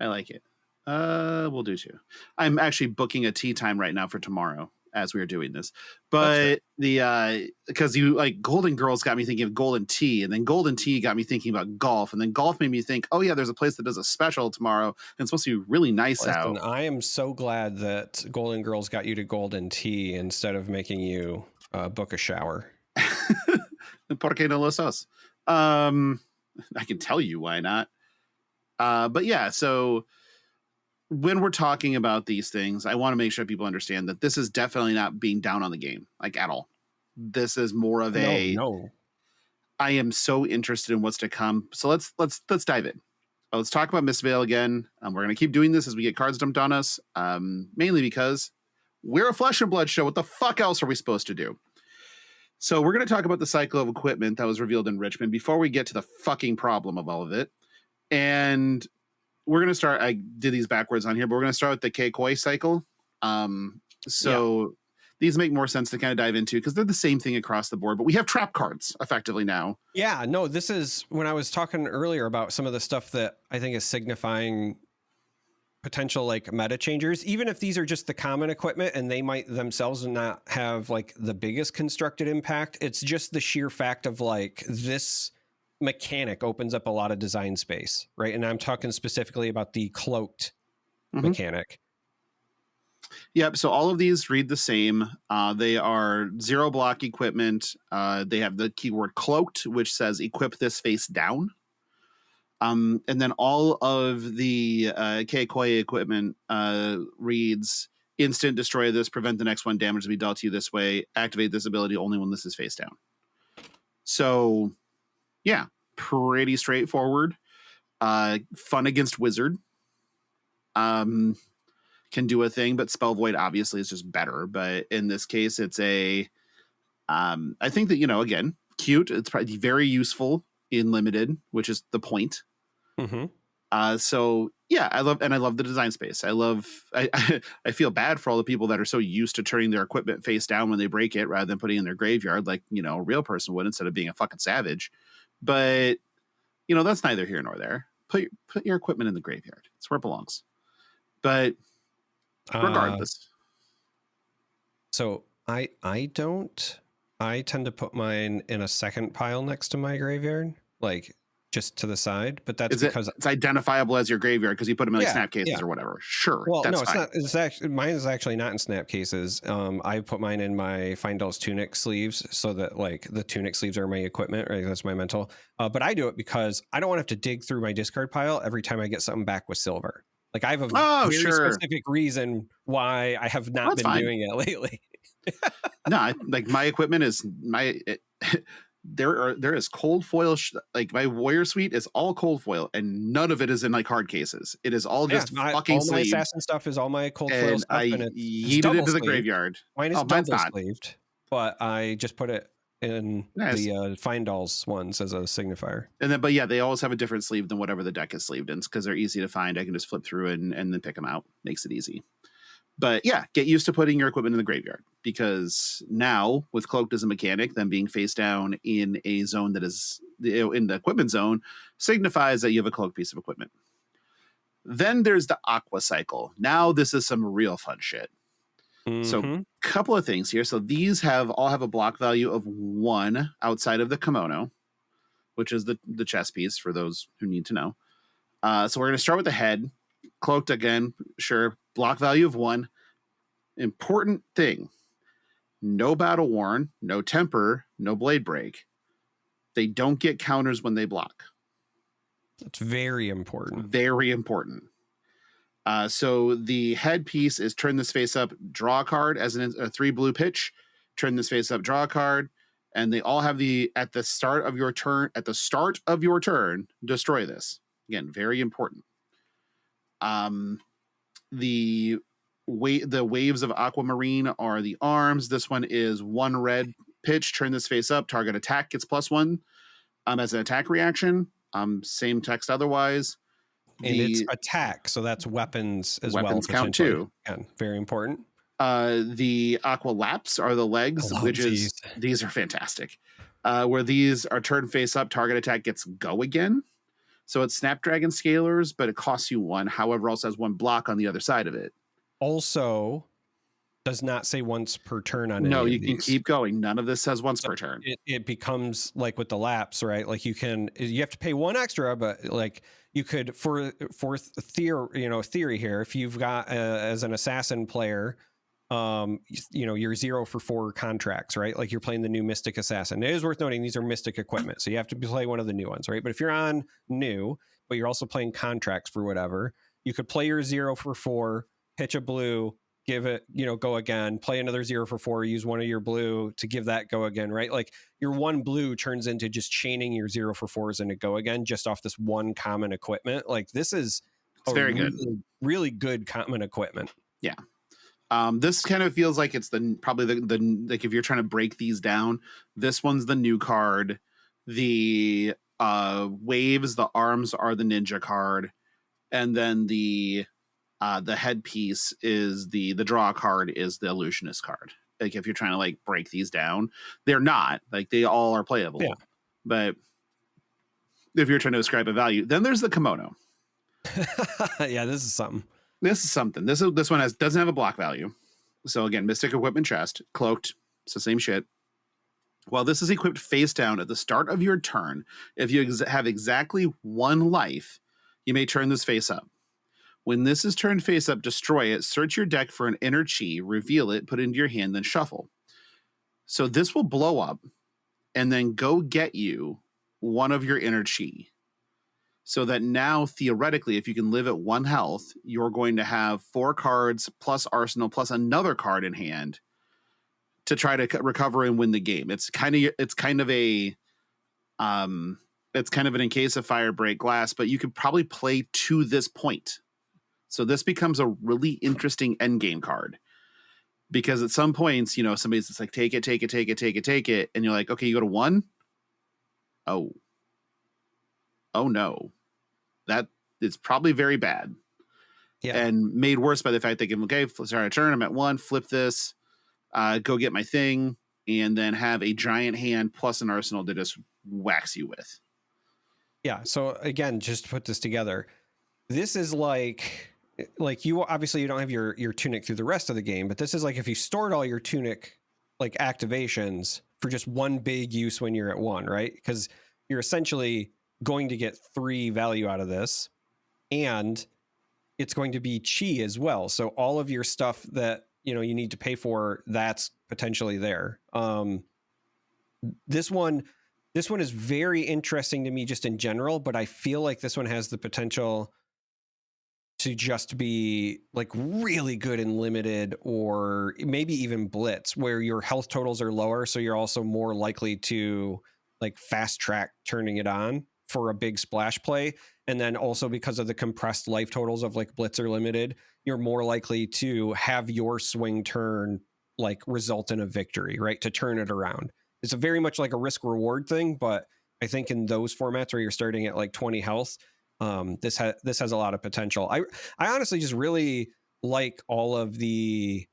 I like it. We'll do 2. I'm actually booking a tea time right now for tomorrow as we are doing this. But because you, like, Golden Girls got me thinking of Golden Tea, and then Golden Tea got me thinking about golf, and then golf made me think, oh yeah, there's a place that does a special tomorrow, and it's supposed to be really nice out. I am so glad that Golden Girls got you to Golden Tea instead of making you book a shower. ¿Por qué no lo sos? I can tell you why not. But yeah, so when we're talking about these things, I want to make sure people understand that this is definitely not being down on the game, like, at all. This is more of no. I am so interested in what's to come. So let's dive in. Let's talk about Mistveil again. We're going to keep doing this as we get cards dumped on us, mainly because we're a Flesh and Blood show. What the fuck else are we supposed to do? So we're going to talk about the cycle of equipment that was revealed in Richmond before we get to the fucking problem of all of it. And we're going to start, I did these backwards on here, but we're going to start with the K-Koi cycle. These make more sense to kind of dive into because they're the same thing across the board, but we have trap cards effectively now. Yeah, no, this is when I was talking earlier about some of the stuff that I think is signifying potential, like, meta changers, even if these are just the common equipment and they might themselves not have, like, the biggest constructed impact. It's just the sheer fact of, like, this mechanic opens up a lot of design space, right? And I'm talking specifically about the cloaked mechanic. Yep. So all of these read the same. They are 0 block equipment. They have the keyword cloaked, which says equip this face down. And then all of the K-Koi equipment reads instant destroy this, prevent the next one damage to be dealt to you this way, activate this ability only when this is face down. So yeah, pretty straightforward. Fun against wizard. Can do a thing, but Spell Void obviously is just better. But in this case, it's I think that, again, cute. It's probably very useful in limited, which is the point. So yeah, I love the design space. I feel bad for all the people that are so used to turning their equipment face down when they break it rather than putting it in their graveyard like, a real person would instead of being a fucking savage. But, that's neither here nor there. Put your equipment in the graveyard. It's where it belongs. But regardless. So I don't I tend to put mine in a second pile next to my graveyard, like just to the side. But that's because it's identifiable as your graveyard because you put them in like Yeah, snap cases yeah. or whatever. Sure, Well, that's no, it's fine. not. It's actually mine is actually not in snap cases. I put mine in my Findell's tunic sleeves so that like the tunic sleeves are my equipment, right? That's my mental. But I do it because I don't want to have to dig through my discard pile every time I get something back with silver. Like I have a Oh, very sure. specific reason why I have not That's been fine. doing it lately. No, like my equipment is there is cold foil like my warrior suite is all cold foil and none of it is in like hard cases. It is all just fucking all my sleeved, assassin stuff is all my cold foil and stuff, I and it's yeeted it double to the sleeved. graveyard. Mine is Mine's double not. sleeved, but I just put it in Nice. the Findell's ones as a signifier. And then, but yeah, they always have a different sleeve than whatever the deck is sleeved in because they're easy to find. I can just flip through and then pick them out. Makes it easy. But yeah, get used to putting your equipment in the graveyard because now with Cloaked as a mechanic, them being face down in a zone that is in the equipment zone signifies that you have a cloaked piece of equipment. Then there's the Aqua Cycle. Now this is some real fun shit. So couple of things here. So these all have a block value of 1 outside of the kimono, which is the chess piece for those who need to know. So we're going to start with the head. Cloaked again, sure. Block value of 1. Important thing. No battle worn, no temper, no blade break. They don't get counters when they block. That's very important. Very important. So the headpiece is turn this face up, draw a card as a 3 blue pitch, turn this face up, draw a card, and they all have at the start of your turn, destroy this. Again, very important. The waves of Aquamarine are the arms. This one is 1 red pitch, turn this face up, target attack gets +1 as an attack reaction. Same text otherwise. And it's attack, so that's weapons as well. Weapons count too. Again, very important. The Aqua Laps are the legs, these are fantastic. Where these are turn face up, target attack gets go again. So it's Snapdragon Scalers, but it costs you 1. However, also has 1 block on the other side of it. Also, does not say once per turn on No, any you of can these. keep going. None of this says once per turn. It becomes like with the laps, right? Like you have to pay 1 extra, but like you could for theory here, if you've got as an assassin player, you're 0 for 4 contracts, right? Like you're playing the new Mystic Assassin. It is worth noting these are Mystic equipment, so you have to play one of the new ones, right? But if you're on new, but you're also playing contracts for whatever, you could play your 0 for 4, pitch a blue, give it, go again, play another 0 for 4, use one of your blue to give that go again, right? Like your 1 blue turns into just chaining your 0 for 4s into go again just off this 1 common equipment. Like this is very good, really good common equipment. Yeah. This kind of feels like it's probably the like if you're trying to break these down, this one's the new card. The waves, the arms are the ninja card, and then the headpiece is the draw card is the illusionist card. Like if you're trying to like break these down, they're not, like they all are playable. Yeah. But if you're trying to ascribe a value, then there's the kimono. Yeah, this is something. This one doesn't have a block value. So again, Mystic Equipment chest, cloaked, it's the same shit. While this is equipped face down at the start of your turn, if you have exactly 1 life, you may turn this face up. When this is turned face up, destroy it, search your deck for an inner chi, reveal it, put it into your hand, then shuffle. So this will blow up and then go get you 1 of your inner chi. So that now, theoretically, if you can live at 1 health, you're going to have 4 cards plus arsenal plus another card in hand to try to recover and win the game. It's kind of an in case of fire break glass, but you could probably play to this point. So this becomes a really interesting end game card because at some points, somebody's just like, take it. And you're like, okay, you go to 1. Oh no. That is probably very bad. Yeah. And made worse by the fact they can, okay, start a turn. I'm at 1, flip this, go get my thing, and then have a giant hand plus an arsenal to just wax you with. Yeah. So again, just to put this together, this is like you obviously you don't have your tunic through the rest of the game, but this is like if you stored all your tunic like activations for just one big use when you're at 1, right? Because you're essentially going to get 3 value out of this, and it's going to be chi as well. So all of your stuff that you need to pay for, that's potentially there. This one is very interesting to me just in general, but I feel like this one has the potential to just be like really good in limited, or maybe even blitz, where your health totals are lower, so you're also more likely to like fast track turning it on for a big splash play. And then also because of the compressed life totals of like blitz or limited, you're more likely to have your swing turn like result in a victory, right? To turn it around. It's a very much like a risk reward thing, but I think in those formats where you're starting at like 20 health, this has a lot of potential. I honestly just really like all of the,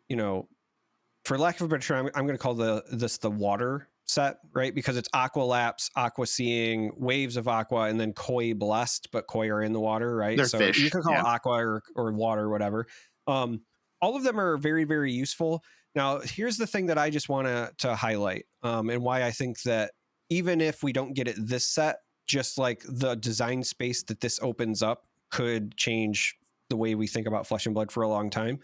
for lack of a better term, I'm going to call this the water set, right? Because it's Aqua Lapse, Aqua Seeing, Waves of Aqua, and then Koi Blessed, but Koi are in the water, right? They're so fish, you can call yeah. it Aqua or water, or whatever. All of them are very, very useful. Now, here's the thing that I just want to highlight, and why I think that even if we don't get it this set, just like the design space that this opens up could change the way we think about Flesh and Blood for a long time.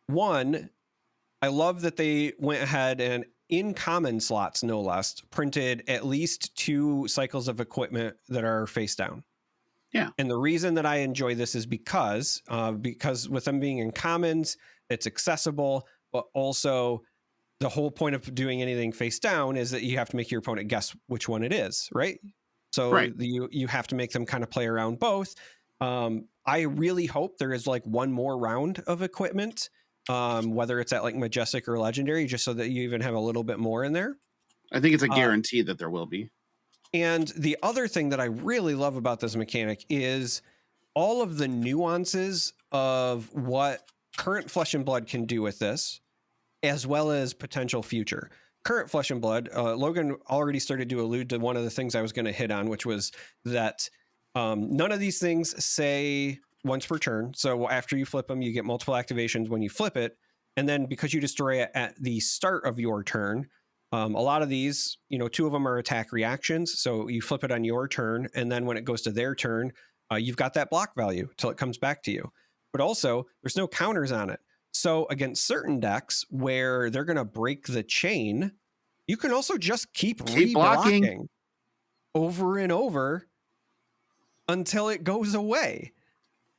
One, I love that they went ahead and in common slots, no less, printed at least 2 cycles of equipment that are face down. Yeah. And the reason that I enjoy this is because with them being in commons, it's accessible, but also the whole point of doing anything face down is that you have to make your opponent guess which one it is, right? So right. you have to make them kind of play around both. I really hope there is like one more round of equipment, whether it's at like Majestic or Legendary, just so that you even have a little bit more in there. I think it's a guarantee that there will be. And the other thing that I really love about this mechanic is all of the nuances of what current Flesh and Blood can do with this, as well as potential future. Current Flesh and Blood, Logan already started to allude to one of the things I was going to hit on, which was that none of these things say once per turn. So after you flip them, you get multiple activations when you flip it. And then because you destroy it at the start of your turn, a lot of these, 2 of them are attack reactions. So you flip it on your turn, and then when it goes to their turn, you've got that block value till it comes back to you. But also, there's no counters on it. So against certain decks where they're going to break the chain, you can also just keep reblocking over and over until it goes away.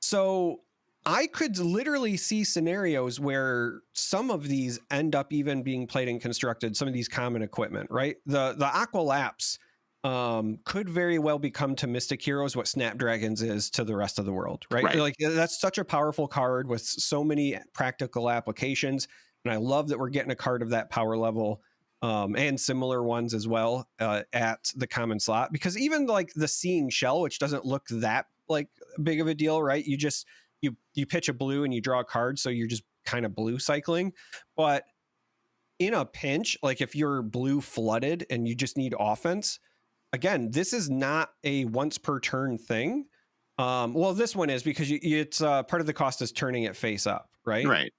So I could literally see scenarios where some of these end up even being played and constructed, some of these common equipment, right? The Aqua Lapse could very well become to Mystic Heroes what Snapdragons is to the rest of the world, right? Like that's such a powerful card with so many practical applications. And I love that we're getting a card of that power level and similar ones as well at the common slot, because even like the Seeing Shell, which doesn't look that like big of a deal, right? You just, you pitch a blue and you draw a card. So you're just kind of blue cycling, but in a pinch, like if you're blue flooded and you just need offense, again, this is not a once per turn thing. Well, this one is because it's part of the cost is turning it face up, right? Right.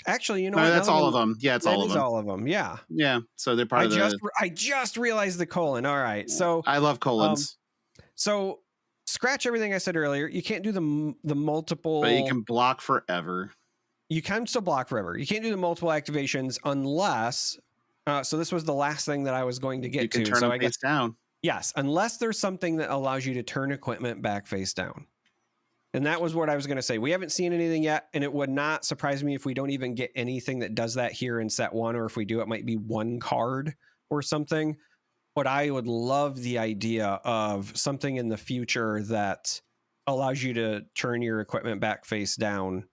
Actually, that's all of them. Yeah, it's all of them. All of them. Yeah. Yeah. So they're part of the. I just realized the colon. All right. So I love colons. So scratch everything I said earlier. You can't do the multiple. But you can block forever. You can still block forever. You can't do the multiple activations unless. So this was the last thing that I was going to get to. You can turn them face down. Yes, unless there's something that allows you to turn equipment back face down. And that was what I was going to say. We haven't seen anything yet, and it would not surprise me if we don't even get anything that does that here in set 1, or if we do, it might be 1 card or something. But I would love the idea of something in the future that allows you to turn your equipment back face down.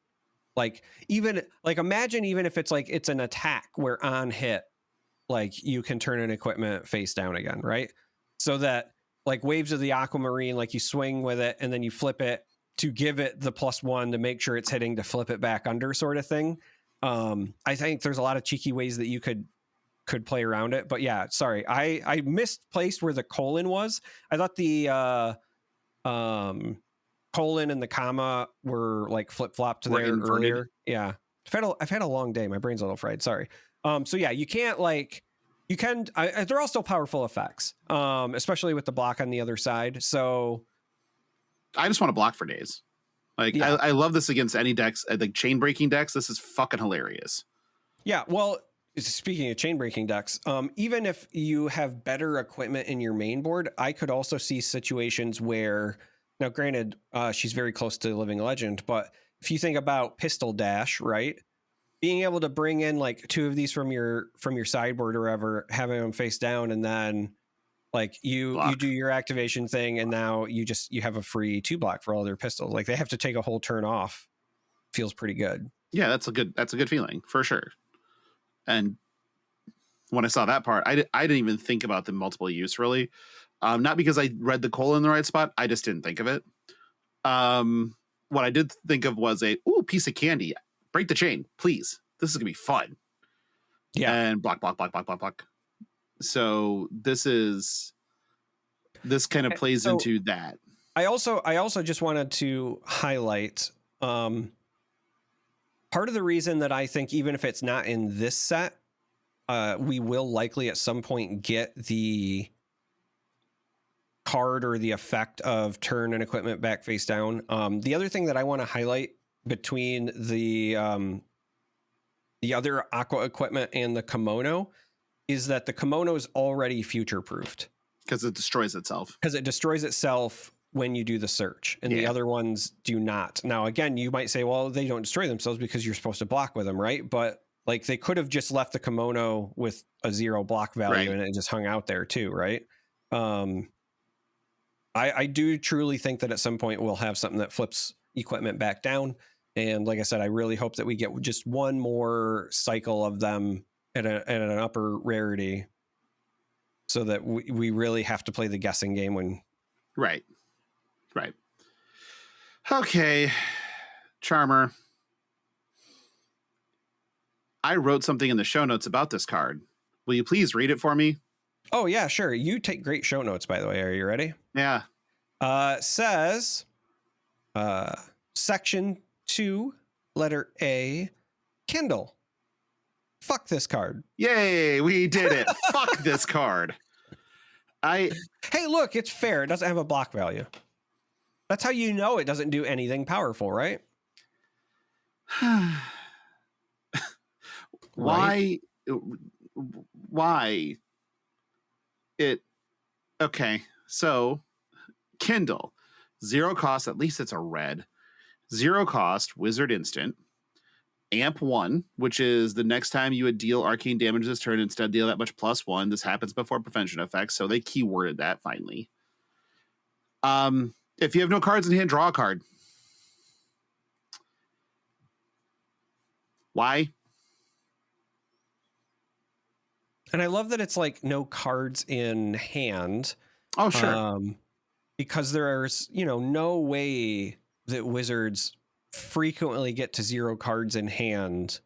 Like imagine even if it's like it's an attack where on hit, like you can turn an equipment face down again, right? So that like Waves of the Aquamarine, like you swing with it and then you flip it to give it the +1 to make sure it's hitting to flip it back under, sort of thing. I think there's a lot of cheeky ways that you could play around it. But yeah, sorry, I misplaced where the colon was. I thought the colon and the comma were like flip-flopped there earlier. Yeah. I've had a long day. My brain's a little fried. Sorry. So yeah, you can't like, you can, they're all still powerful effects, especially with the block on the other side. So I just want to block for days. Like, yeah. I love this against any decks, like chain breaking decks. This is fucking hilarious. Yeah. Well, speaking of chain breaking decks, even if you have better equipment in your main board, I could also see situations where, now granted, she's very close to Living Legend, but if you think about Pistol Dash, right? Being able to bring in like 2 of these from your sideboard or whatever, having them face down, and then like you do your activation thing, and now you have a free 2 block for all their pistols. Like they have to take a whole turn off. Feels pretty good. Yeah, that's a good feeling for sure. And when I saw that part, I didn't even think about the multiple use really. Not because I read the cola in the right spot. I just didn't think of it. What I did think of was a piece of candy. Break the chain, please. This is gonna be fun. Yeah. And block. So this kind of plays into that. I also just wanted to highlight part of the reason that I think even if it's not in this set, we will likely at some point get the card or the effect of turn and equipment back face down. The other thing that I want to highlight between the other aqua equipment and the kimono is that the kimono is already future proofed because it destroys itself when you do the search, and the other ones do not. Now again, you might say, well, they don't destroy themselves because you're supposed to block with them, right? But like they could have just left the kimono with a 0 block value and it just hung out there too, right? I do truly think that at some point we'll have something that flips equipment back down. And like I said, I really hope that we get just one more cycle of them at an upper rarity, so that we really have to play the guessing game when. Right. Okay, Charmer. I wrote something in the show notes about this card. Will you please read it for me? Oh yeah, sure. You take great show notes, by the way. Are you ready? Yeah. Says, section 2, letter A, Kindle. Fuck this card. Yay, we did it. Fuck this card. Hey, look, it's fair. It doesn't have a block value. That's how you know it doesn't do anything powerful, right? Why? Okay, so Kindle, 0 cost, at least it's a red. 0 cost, wizard instant. Amp 1, which is the next time you would deal arcane damage this turn, instead deal that much +1. This happens before prevention effects, so they keyworded that finally. If you have no cards in hand, draw a card. Why? And I love that it's like no cards in hand. Oh, sure. Because there's, no way that wizards frequently get to 0 cards in hand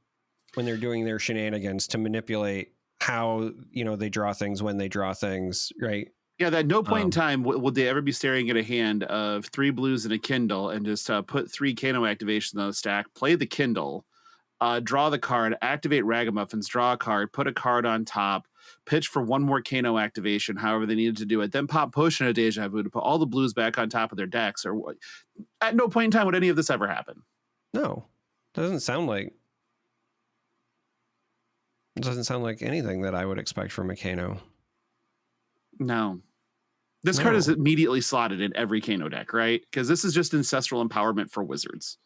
when they're doing their shenanigans to manipulate how, they draw things when they draw things, right? Yeah, at no point in time would they ever be staring at a hand of 3 blues and a Kindle and just put 3 Kano activations on the stack, play the Kindle, draw the card, activate Ragamuffins, draw a card, put a card on top, pitch for 1 more Kano activation, however they needed to do it, then pop Potion of Deja Vu to put all the blues back on top of their decks. Or at no point in time would any of this ever happen. No, doesn't sound like anything that I would expect from a Kano. No. This card is immediately slotted in every Kano deck, right? Because this is just ancestral empowerment for wizards.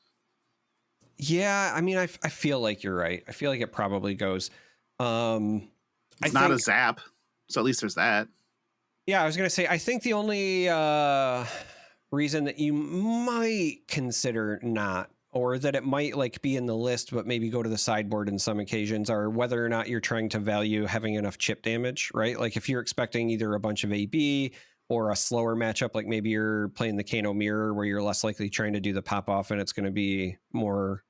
Yeah, I mean, I feel like you're right. I feel like it probably goes. It's not a zap, so at least there's that. Yeah, I was going to say, I think the only reason that you might consider not, or that it might like be in the list, but maybe go to the sideboard in some occasions, are whether or not you're trying to value having enough chip damage, right? Like if you're expecting either a bunch of AB or a slower matchup, like maybe you're playing the Kano Mirror where you're less likely trying to do the pop off and it's going to be more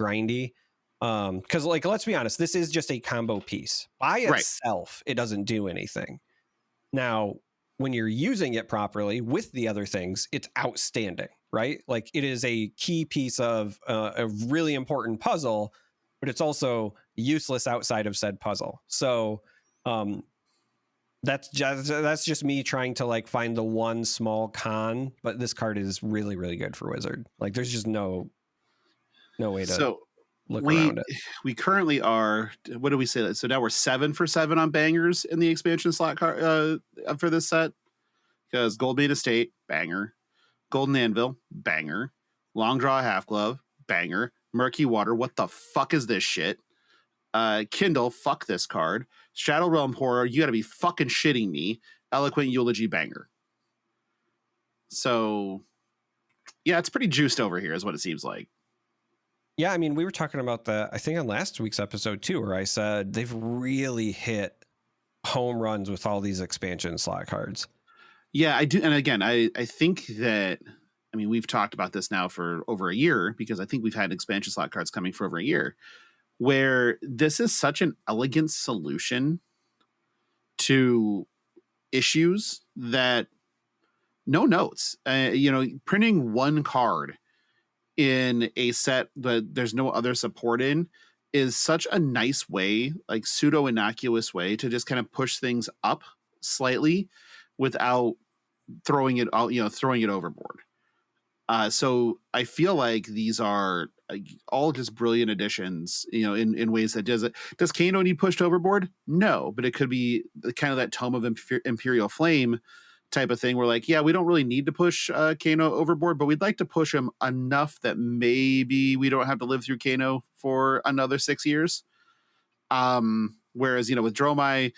grindy. Because like, let's be honest, this is just a combo piece. By itself, it doesn't do anything. Now, when you're using it properly with the other things, it's outstanding, right? Like it is a key piece of a really important puzzle but it's also useless outside of said puzzle. So that's just me trying to like find the one small con, but this card is really, really good for Wizard. Like there's just no way to look around it. We currently are, what do we say? So now we're 7 for 7 on bangers in the expansion slot card for this set, because Goldmead Estate, banger. Golden Anvil, banger. Long Draw Half Glove, banger. Murky Water, what the fuck is this shit? Kindle, fuck this card. Shadow Realm Horror, you gotta be fucking shitting me. Eloquent Eulogy, banger. So, yeah, it's pretty juiced over here is what it seems like. Yeah, I mean, we were talking about that, I think on last week's episode too, where I said they've really hit home runs with all these expansion slot cards. Yeah, I do. And again, I think that, I mean, we've talked about this now for over a year, because I think we've had expansion slot cards coming for over a year, where this is such an elegant solution to issues that no notes. Printing one card in a set that there's no other support in is such a nice way, like pseudo innocuous way, to just kind of push things up slightly without throwing it overboard. So I feel like these are all just brilliant additions, in ways that does Kano need pushed overboard? No, but it could be kind of that Tome of Imperial Flame type of thing where like, yeah, we don't really need to push Kano overboard, but we'd like to push him enough that maybe we don't have to live through Kano for another 6 years. Whereas, with Dromai,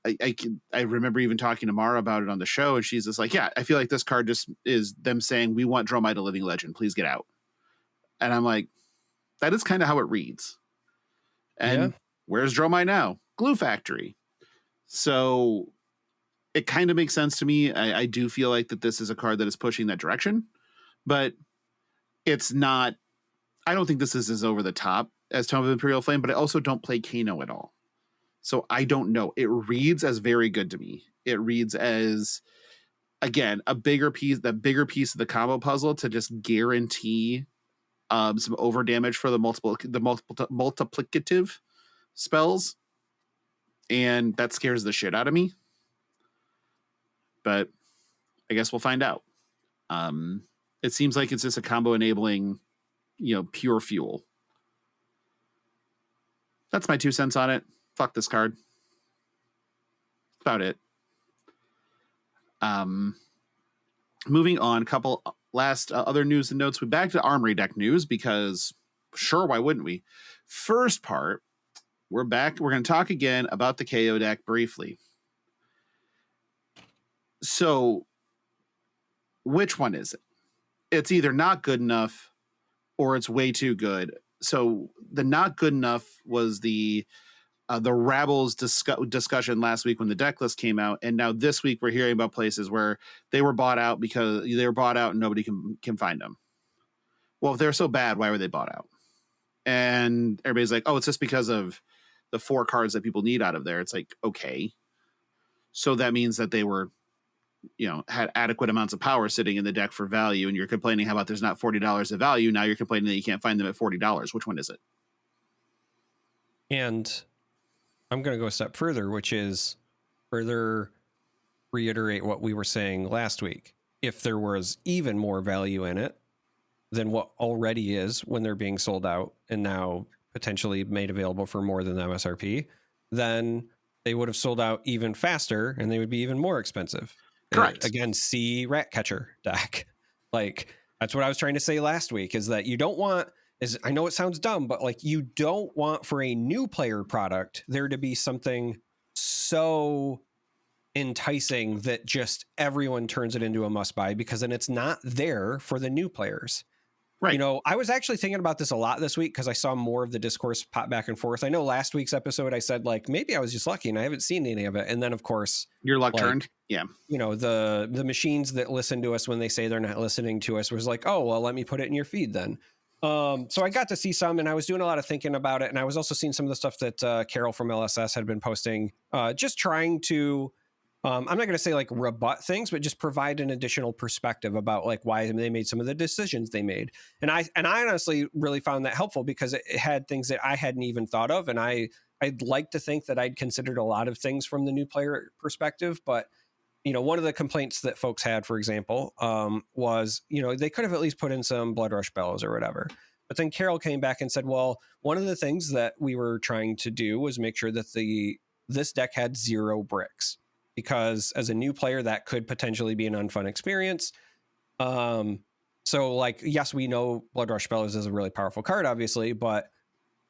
I remember even talking to Mara about it on the show, and she's just like, yeah, I feel like this card just is them saying, we want Dromai to Living Legend, please get out. And I'm like, that is kind of how it reads. And Where's Dromai now? Glue Factory. So it kind of makes sense to me. I do feel like that this is a card that is pushing that direction, but it's not, I don't think this is as over the top as Tome of Imperial Flame, but I also don't play Kano at all. So I don't know. It reads as very good to me. It reads as, again, the bigger piece of the combo puzzle to just guarantee some over damage for the multiplicative spells. And that scares the shit out of me. But I guess we'll find out. It seems like it's just a combo enabling, pure fuel. That's my 2 cents on it. Fuck this card. About it. Moving on, a couple last other news and notes. We're back to Armory deck news because sure, why wouldn't we? First part, we're back. We're going to talk again about the KO deck briefly. So, which one is it? It's either not good enough or it's way too good. So the not good enough was the Rabbles discussion last week when the deck list came out, and now this week we're hearing about places where they were bought out because they were bought out and nobody can find them. Well, if they're so bad, why were they bought out? And everybody's like, oh, it's just because of the 4 cards that people need out of there. It's like, okay, so that means that they were, had adequate amounts of power sitting in the deck for value, and you're complaining how about there's not $40 of value. Now you're complaining that you can't find them at $40. Which one is it? And I'm going to go a step further, which is further reiterate what we were saying last week. If there was even more value in it than what already is when they're being sold out and now potentially made available for more than the MSRP, then they would have sold out even faster and they would be even more expensive. Correct. Again, see Ratcatcher deck. Like, that's what I was trying to say last week, is that you don't want, I know it sounds dumb, but like, you don't want for a new player product there to be something so enticing that just everyone turns it into a must buy, because then it's not there for the new players. Right. I was actually thinking about this a lot this week because I saw more of the discourse pop back and forth. I know last week's episode I said like maybe I was just lucky and I haven't seen any of it, and then of course your luck turned. Yeah. The machines that listen to us when they say they're not listening to us was like, oh well, let me put it in your feed then. So I got to see some, and I was doing a lot of thinking about it, and I was also seeing some of the stuff that Carol from LSS had been posting, just trying to I'm not going to say like rebut things, but just provide an additional perspective about like why they made some of the decisions they made. And I honestly really found that helpful because it had things that I hadn't even thought of. And I'd like to think that I'd considered a lot of things from the new player perspective, but one of the complaints that folks had, for example, was, they could have at least put in some Blood Rush bellows or whatever. But then Carol came back and said, well, one of the things that we were trying to do was make sure that this deck had 0 bricks, because as a new player, that could potentially be an unfun experience. So like, yes, we know Blood Rush bellows is a really powerful card, obviously, but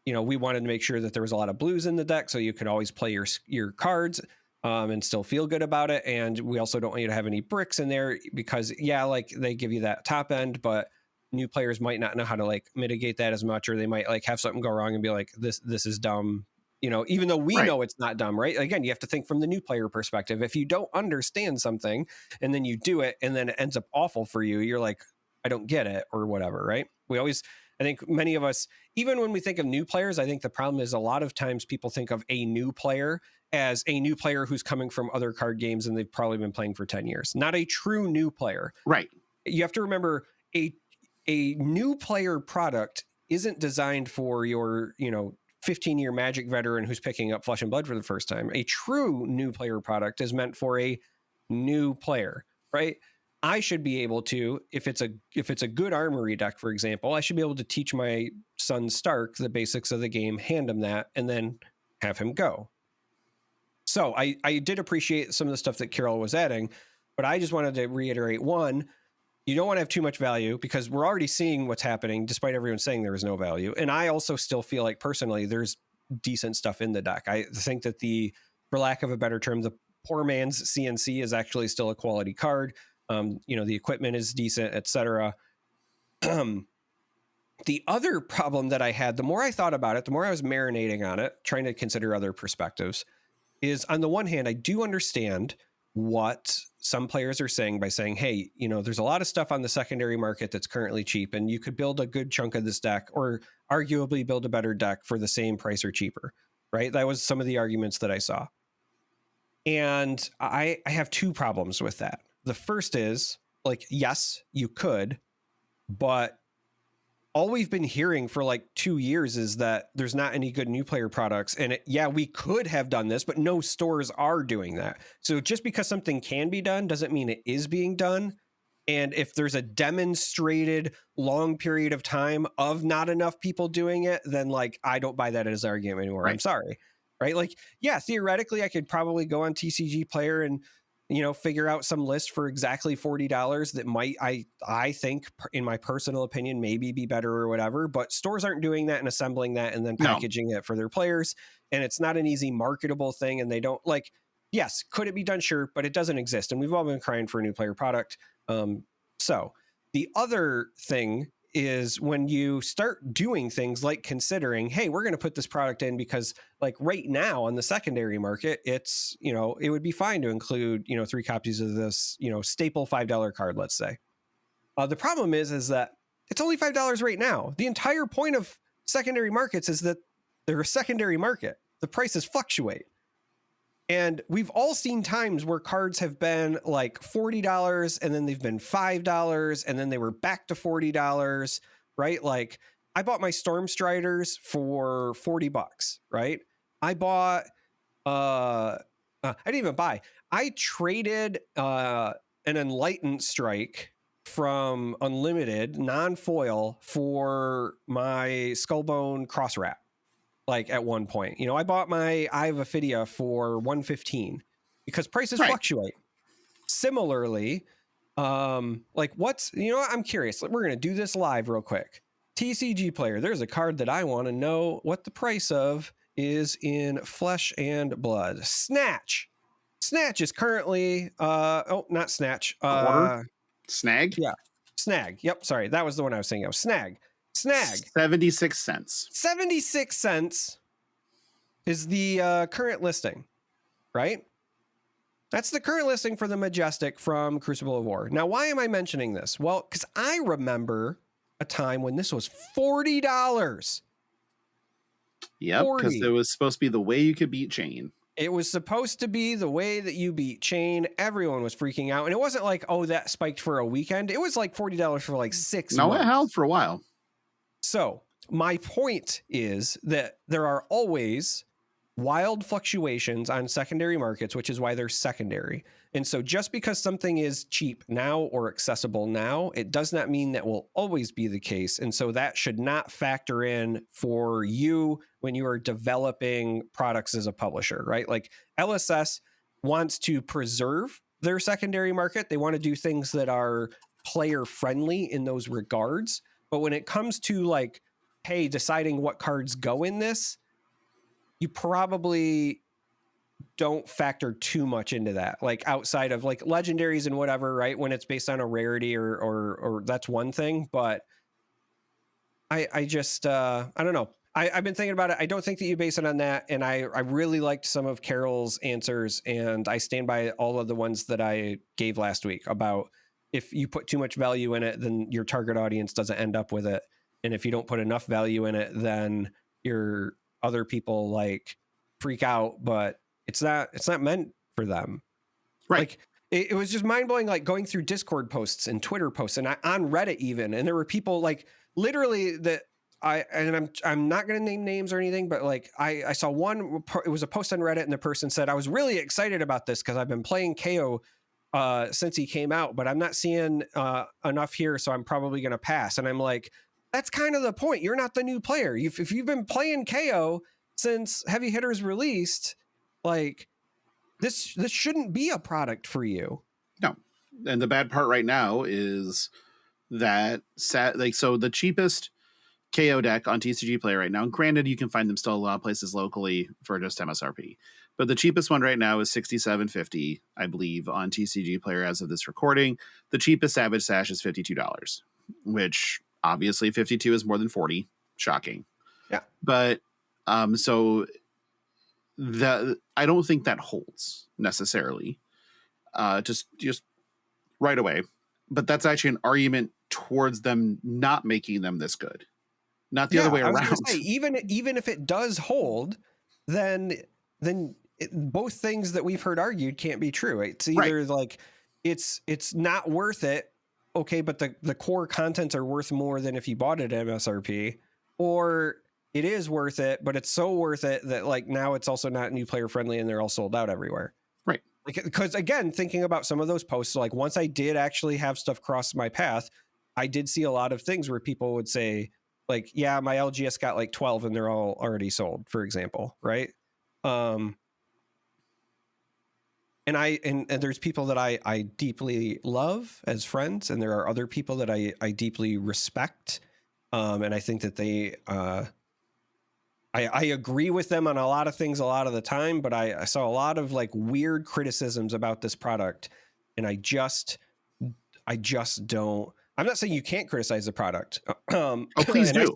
we wanted to make sure that there was a lot of blues in the deck, so you could always play your cards and still feel good about it. And we also don't want you to have any bricks in there because, yeah, like they give you that top end, but new players might not know how to like mitigate that as much, or they might like have something go wrong and be like, this is dumb. Even though we know it's not dumb, right? Again, you have to think from the new player perspective. If you don't understand something and then you do it and then it ends up awful for you, you're like, I don't get it or whatever, right? I think many of us, even when we think of new players, I think the problem is a lot of times people think of a new player as a new player who's coming from other card games and they've probably been playing for 10 years. Not a true new player. Right. You have to remember a new player product isn't designed for your, 15-year Magic veteran who's picking up Flesh and Blood for the first time. A true new player product is meant for a new player, right? I should be able to, if it's a good armory deck, for example, I should be able to teach my son Stark the basics of the game, hand him that, and then have him go. So I did appreciate some of the stuff that Carol was adding, but I just wanted to reiterate, one, you don't want to have too much value because we're already seeing what's happening despite everyone saying there is no value. And I also still feel like personally there's decent stuff in the deck. I think that for lack of a better term, the poor man's CNC is actually still a quality card. The equipment is decent, etc. The other problem that I had, the more I thought about it, the more I was marinating on it, trying to consider other perspectives, is on the one hand, I do understand what some players are saying by saying, hey, there's a lot of stuff on the secondary market that's currently cheap, and you could build a good chunk of this deck or arguably build a better deck for the same price or cheaper, right? That was some of the arguments that I saw. And I have 2 problems with that. The first is, like, yes, you could, but all we've been hearing for like 2 years is that there's not any good new player products. And we could have done this, but no stores are doing that. So just because something can be done doesn't mean it is being done. And if there's a demonstrated long period of time of not enough people doing it, then like, I don't buy that as an argument anymore. Right. I'm sorry. Right. Like, yeah, theoretically I could probably go on TCG Player and, figure out some list for exactly $40 that might, I think, in my personal opinion, maybe be better or whatever. But stores aren't doing that and assembling that and then packaging it for their players. And it's not an easy marketable thing. And they don't like, yes, could it be done? Sure, but it doesn't exist. And we've all been crying for a new player product. So the other thing is when you start doing things like considering, hey, we're going to put this product in because like right now on the secondary market, it's, it would be fine to include, 3 copies of this, staple $5 card, let's say. The problem is that it's only $5 right now. The entire point of secondary markets is that they're a secondary market. The prices fluctuate. And we've all seen times where cards have been like $40 and then they've been $5 and then they were back to $40, right? Like I bought my Storm Striders for $40, right? I bought, I didn't even buy. I traded an Enlightened Strike from Unlimited non-foil for my Skullbone Cross Wrap. Like at one point, I bought my Eye of Ophidia for $115 because prices fluctuate. Similarly, like what's, I'm curious. We're going to do this live real quick. TCG Player, there's a card that I want to know what the price of is in Flesh and Blood. Snatch. Snatch is currently, not Snatch. Quarter? Snag? Yeah. Snag. Yep. Sorry. That was the one I was thinking of. Snag. 76 cents. 76 cents is the current listing, right? That's the current listing for the Majestic from Crucible of War. Now, why am I mentioning this? Well, because I remember a time when this was $40. Yep, because it was supposed to be the way you could beat Jane. It was supposed to be the way that you beat Chain. Everyone was freaking out. And it wasn't like, oh, that spiked for a weekend. It was like $40 for like 6 months. No, it held for a while. So my point is that there are always wild fluctuations on secondary markets, which is why they're secondary. And so just because something is cheap now or accessible now, it does not mean that will always be the case. And so that should not factor in for you when you are developing products as a publisher, right? Like LSS wants to preserve their secondary market. They want to do things that are player friendly in those regards. But when it comes to like, hey, deciding what cards go in this, you probably don't factor too much into that, like outside of like legendaries and whatever, right? When it's based on a rarity or that's one thing. But I just, I don't know. I've been thinking about it. I don't think that you base it on that. And I really liked some of Carol's answers, and I stand by all of the ones that I gave last week about if you put too much value in it, then your target audience doesn't end up with it. And if you don't put enough value in it, then your other people like freak out, but it's not meant for them. Right. Like it was just mind blowing, like going through Discord posts and Twitter posts and on Reddit even. And there were people like literally that I'm not going to name names or anything, but like I saw one, it was a post on Reddit and the person said, I was really excited about this because I've been playing KO since he came out, but I'm not seeing enough here. So I'm probably going to pass. And I'm like, that's kind of the point. You're not the new player. If you've been playing KO since Heavy Hitters released, like this shouldn't be a product for you. No. And the bad part right now is that so the cheapest KO deck on TCG Player right now, and granted you can find them still a lot of places locally for just MSRP, but the cheapest one right now is $67.50, I believe, on TCG Player as of this recording. The cheapest Savage Sash is $52, which obviously 52 is more than 40. Shocking. Yeah. But so I don't think that holds necessarily. Just right away. But that's actually an argument towards them not making them this good. Not the other way around. Say, even if it does hold, then both things that we've heard argued can't be true. It's either like it's not worth it. Okay, but the core contents are worth more than if you bought it at MSRP, or it is worth it, but it's so worth it that like now it's also not new player friendly and they're all sold out everywhere. Right. Like, because again, thinking about some of those posts, like once I did actually have stuff cross my path, I did see a lot of things where people would say like, yeah, my LGS got like 12 and they're all already sold, for example. Right. And there's people that I deeply love as friends, and there are other people that I deeply respect. And I think that they, I agree with them on a lot of things a lot of the time, but I saw a lot of like weird criticisms about this product. And I just don't, I'm not saying you can't criticize the product. Please do.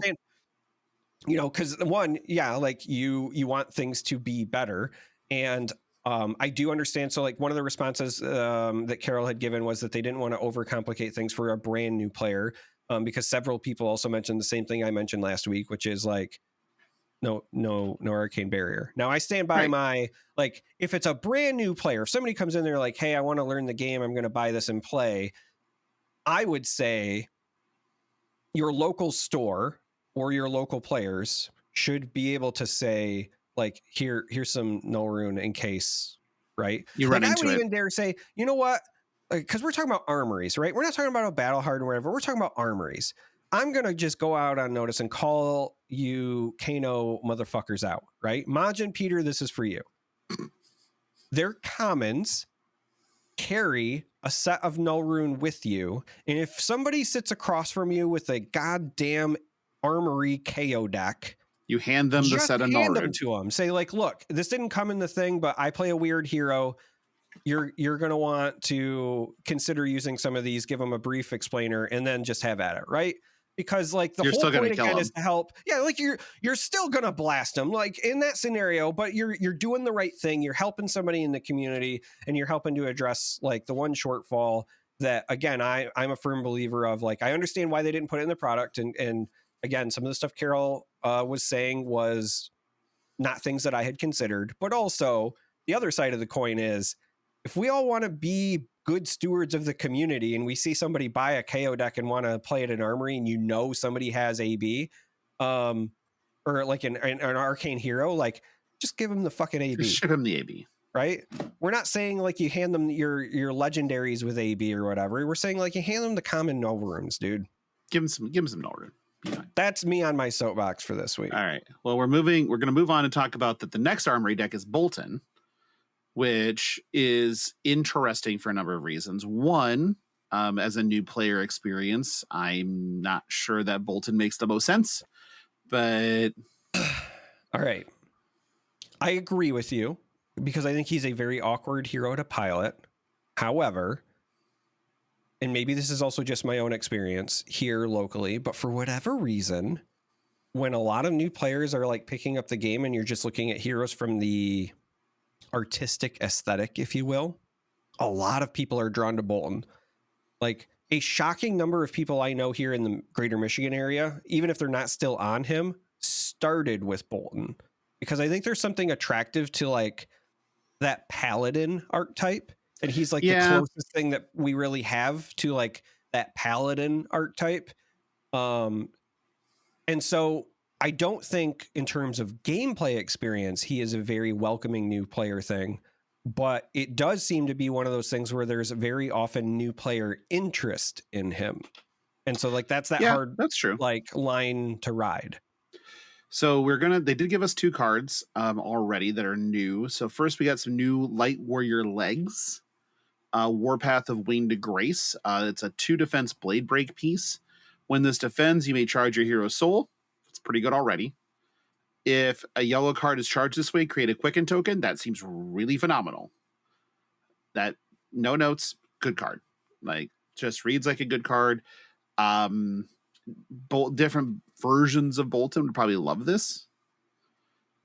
Cause one, yeah, like you want things to be better. And I do understand. So like one of the responses that Carol had given was that they didn't want to overcomplicate things for a brand new player, because several people also mentioned the same thing I mentioned last week, which is like, no arcane barrier. Now I stand by my, like, if it's a brand new player, if somebody comes in there like, hey, I want to learn the game, I'm going to buy this and play, I would say your local store or your local players should be able to say, like, here's some Null Rune in case, right? You run like, into I would it. even dare say, you know what? Because we're talking about armories, right? We're not talking about a battle hard or whatever. We're talking about armories. I'm going to just go out on notice and call you Kano motherfuckers out, right? Majin, Peter, this is for you. Their commons carry a set of Null Rune with you. And if somebody sits across from you with a goddamn armory KO deck, you hand them the set of Null Rune. Hand them to them. Say like, look, this didn't come in the thing, but I play a weird hero. You're going to want to consider using some of these, give them a brief explainer, and then just have at it, right? Because like the whole point again is to help. Yeah, like you're still going to blast them like in that scenario, but you're doing the right thing. You're helping somebody in the community, and you're helping to address like the one shortfall that, again, I'm a firm believer of. Like, I understand why they didn't put it in the product, and again, some of the stuff Carol was saying was not things that I had considered, but also the other side of the coin is, if we all want to be good stewards of the community and we see somebody buy a KO deck and want to play it in Armory, and somebody has AB, or like an arcane hero, like just give them the fucking AB. Just ship him the AB. Right? We're not saying like you hand them your legendaries with AB or whatever. We're saying like you hand them the common Null Runes, dude. Give him some Null Rune. Be fine. That's me on my soapbox for this week. All right. Well, we're going to move on and talk about that. The next Armory deck is Boltyn, which is interesting for a number of reasons. One, as a new player experience, I'm not sure that Boltyn makes the most sense, but all right. I agree with you, because I think he's a very awkward hero to pilot. However, and maybe this is also just my own experience here locally, but for whatever reason, when a lot of new players are like picking up the game and you're just looking at heroes from the artistic aesthetic, if you will, a lot of people are drawn to Boltyn. Like a shocking number of people I know here in the greater Michigan area, even if they're not still on him, started with Boltyn, because I think there's something attractive to like that paladin archetype, and he's like the closest thing that we really have to like that paladin archetype. And so I don't think in terms of gameplay experience, he is a very welcoming new player thing, but it does seem to be one of those things where there's very often new player interest in him. And so like, that's hard, that's true, like line to ride. So they did give us 2 cards already that are new. So first we got some new Light Warrior legs, Warpath of Winged Grace. It's a 2 defense blade break piece. When this defends, you may charge your hero's soul. It's pretty good already. If a yellow card is charged this way, create a Quicken token. That seems really phenomenal. That, no notes, good card. Like, just reads like a good card. Different versions of Boltyn would probably love this,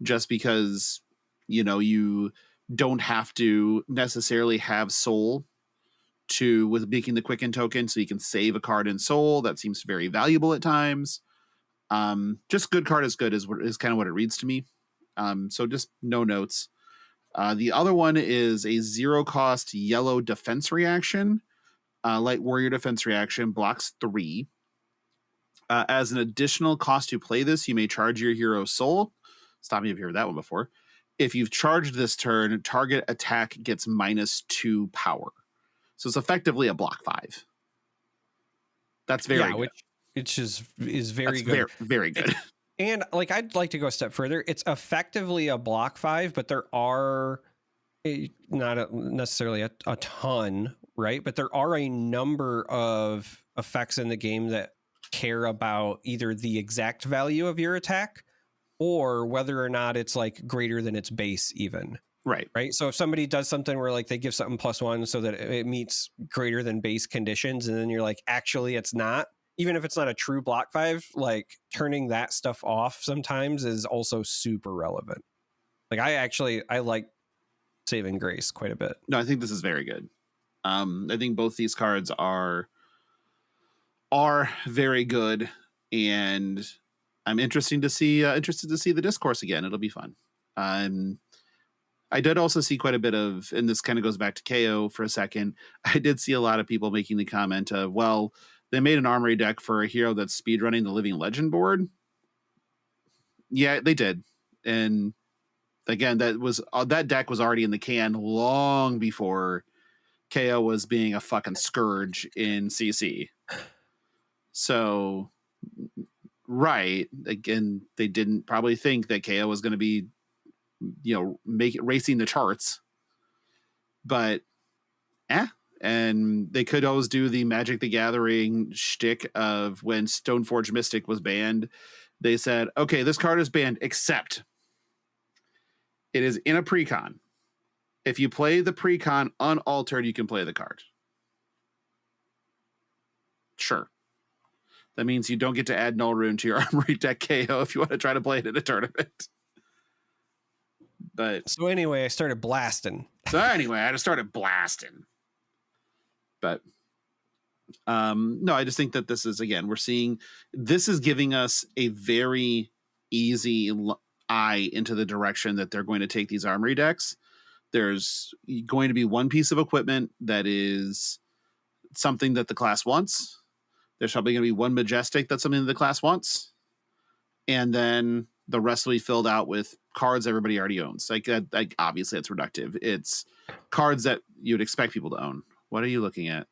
just because you don't have to necessarily have soul with making the Quicken token, so you can save a card in soul. That seems very valuable at times. Just good card is good is kind of what it reads to me. So just no notes. The other one is a 0 cost yellow defense reaction. Light Warrior defense reaction, blocks 3. As an additional cost to play this, you may charge your hero's soul. Stop me if you've heard that one before. If you've charged this turn, target attack gets -2 power. So it's effectively a block 5. That's very good. Which is very good. Very good. And like, I'd like to go a step further. It's effectively a block 5, but there are not necessarily a ton, right? But there are a number of effects in the game that care about either the exact value of your attack or whether or not it's like greater than its base even. Right. So if somebody does something where like they give something +1 so that it meets greater than base conditions, and then you're like, actually it's not, even if it's not a true block 5, like turning that stuff off sometimes is also super relevant. Like I like Saving Grace quite a bit. No, I think this is very good. I think both these cards are very good, and I'm interested to see the discourse again. It'll be fun. I did also see quite a bit of, and this kind of goes back to KO for a second. I did see a lot of people making the comment of, well, they made an Armory deck for a hero that's speedrunning the Living Legend board. Yeah, they did. And again, that deck was already in the can long before KO was being a fucking scourge in CC. So, right. Again, they didn't probably think that KO was going to be, racing the charts. But, and they could always do the Magic the Gathering shtick of when Stoneforge Mystic was banned. They said, okay, this card is banned, except it is in a precon. If you play the precon unaltered, you can play the card. Sure. That means you don't get to add Null Rune to your Armory deck KO if you want to try to play it in a tournament. But so anyway, I started blasting. I just started blasting. But no, I just think that this is, again, this is giving us a very easy eye into the direction that they're going to take these Armory decks. There's going to be one piece of equipment that is something that the class wants. There's probably going to be one majestic that's something that the class wants. And then the rest will be filled out with cards everybody already owns. Like obviously it's reductive. It's cards that you'd expect people to own. What are you looking at?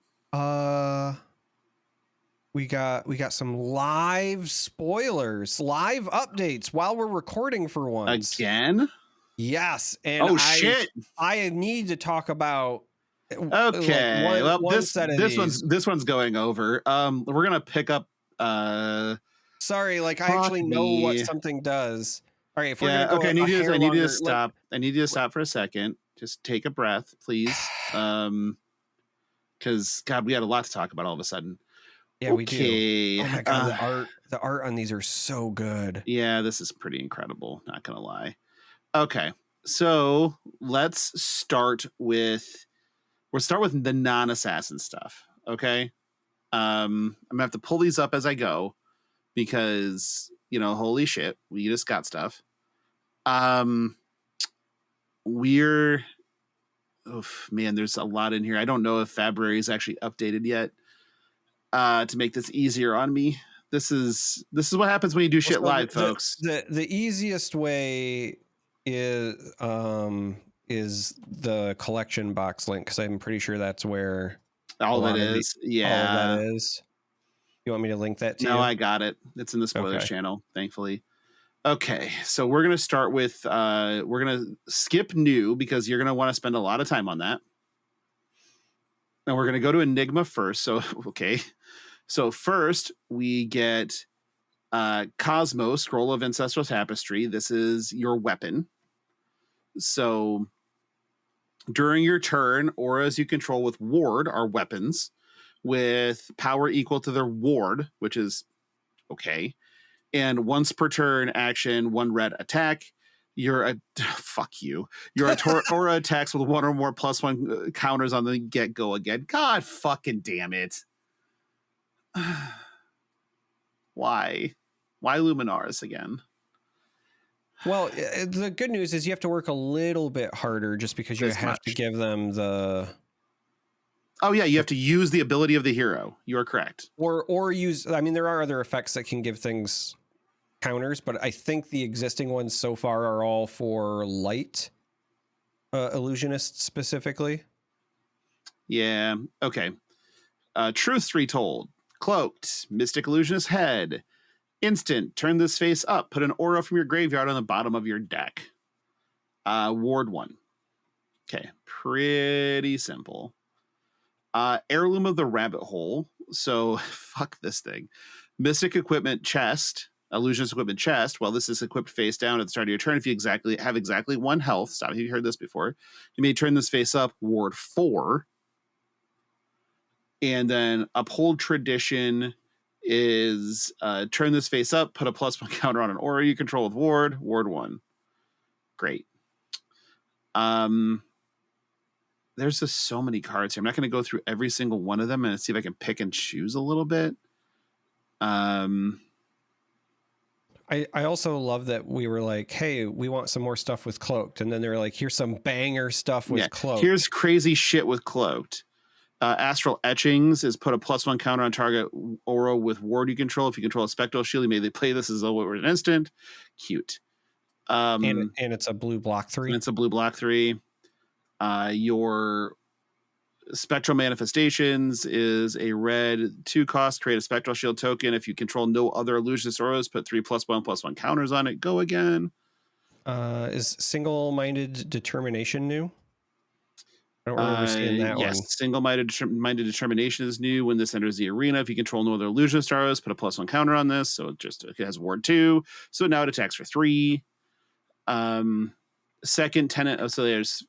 We got some live spoilers, live updates while we're recording for once. Again? Yes. And shit. I need to talk about okay. Like this one's going over. We're gonna pick up sorry, like I actually know what something does. All right, if we're gonna go okay, I need you to stop. I need you to stop for a second. Just take a breath, please. Because God, we had a lot to talk about all of a sudden. Yeah, we do. Oh my God, the art on these are so good. Yeah, this is pretty incredible. Not gonna lie. Okay, so let's start with the non-assassin stuff. Okay, I'm gonna have to pull these up as I go because holy shit, we just got stuff. There's a lot in here. I don't know if February is actually updated yet. To make this easier on me. This is what happens when you do shit live, folks. The easiest way is the collection box link, because I'm pretty sure that's where all of it is. All of that is. You want me to link that to you? No, I got it. It's in the spoilers channel, thankfully. Okay, so we're gonna start with we're gonna skip new because you're gonna want to spend a lot of time on that. And we're gonna go to Enigma first. So okay. So first we get Cosmo, Scroll of Ancestral Tapestry. This is your weapon. So during your turn, auras you control with ward are weapons with power equal to their ward, which is okay. And once per turn action, one red attack. Fuck you. Your aura attacks with one or more +1 counters on the get-go again. God fucking damn it. Why Luminaris again? Well, the good news is you have to work a little bit harder just because you have to give them the... Oh yeah, you have to use the ability of the hero. You are correct. Or use... I mean, there are other effects that can give things counters, but I think the existing ones so far are all for light illusionists specifically. Yeah, okay. Truths Retold. Cloaked, Mystic Illusionist Head. Instant, turn this face up. Put an aura from your graveyard on the bottom of your deck. Ward 1. Okay, pretty simple. Heirloom of the Rabbit Hole. So, fuck this thing. Mystic Equipment Chest. Illusionist Equipment Chest. Well, this is equipped face down at the start of your turn. If you have exactly 1 health, stop if you heard this before, you may turn this face up. Ward 4. And then Uphold Tradition is turn this face up, put a +1 counter on an aura you control with ward 1. Great. There's just so many cards here. I'm not going to go through every single one of them and see if I can pick and choose a little bit. I also love that we were like, hey, we want some more stuff with Cloaked. And then they're like, here's some banger stuff with Cloaked. Here's crazy shit with Cloaked. Astral Etchings is put a +1 counter on target aura with ward you control. If you control a Spectral Shield, you may play this as though it were an instant. Cute. And it's a blue block 3. And it's a blue block 3. Your Spectral Manifestations is a red 2-cost. Create a Spectral Shield token. If you control no other illusionist auras, put 3 +1/+1 counters on it. Go again. Is Single-Minded Determination new? I don't remember seeing that one. Yes, Single-Minded Determination is new. When this enters the arena, if you control no other illusionist auras, put a +1 counter on this. So it has ward 2. So now it attacks for 3. Second tenant. So there's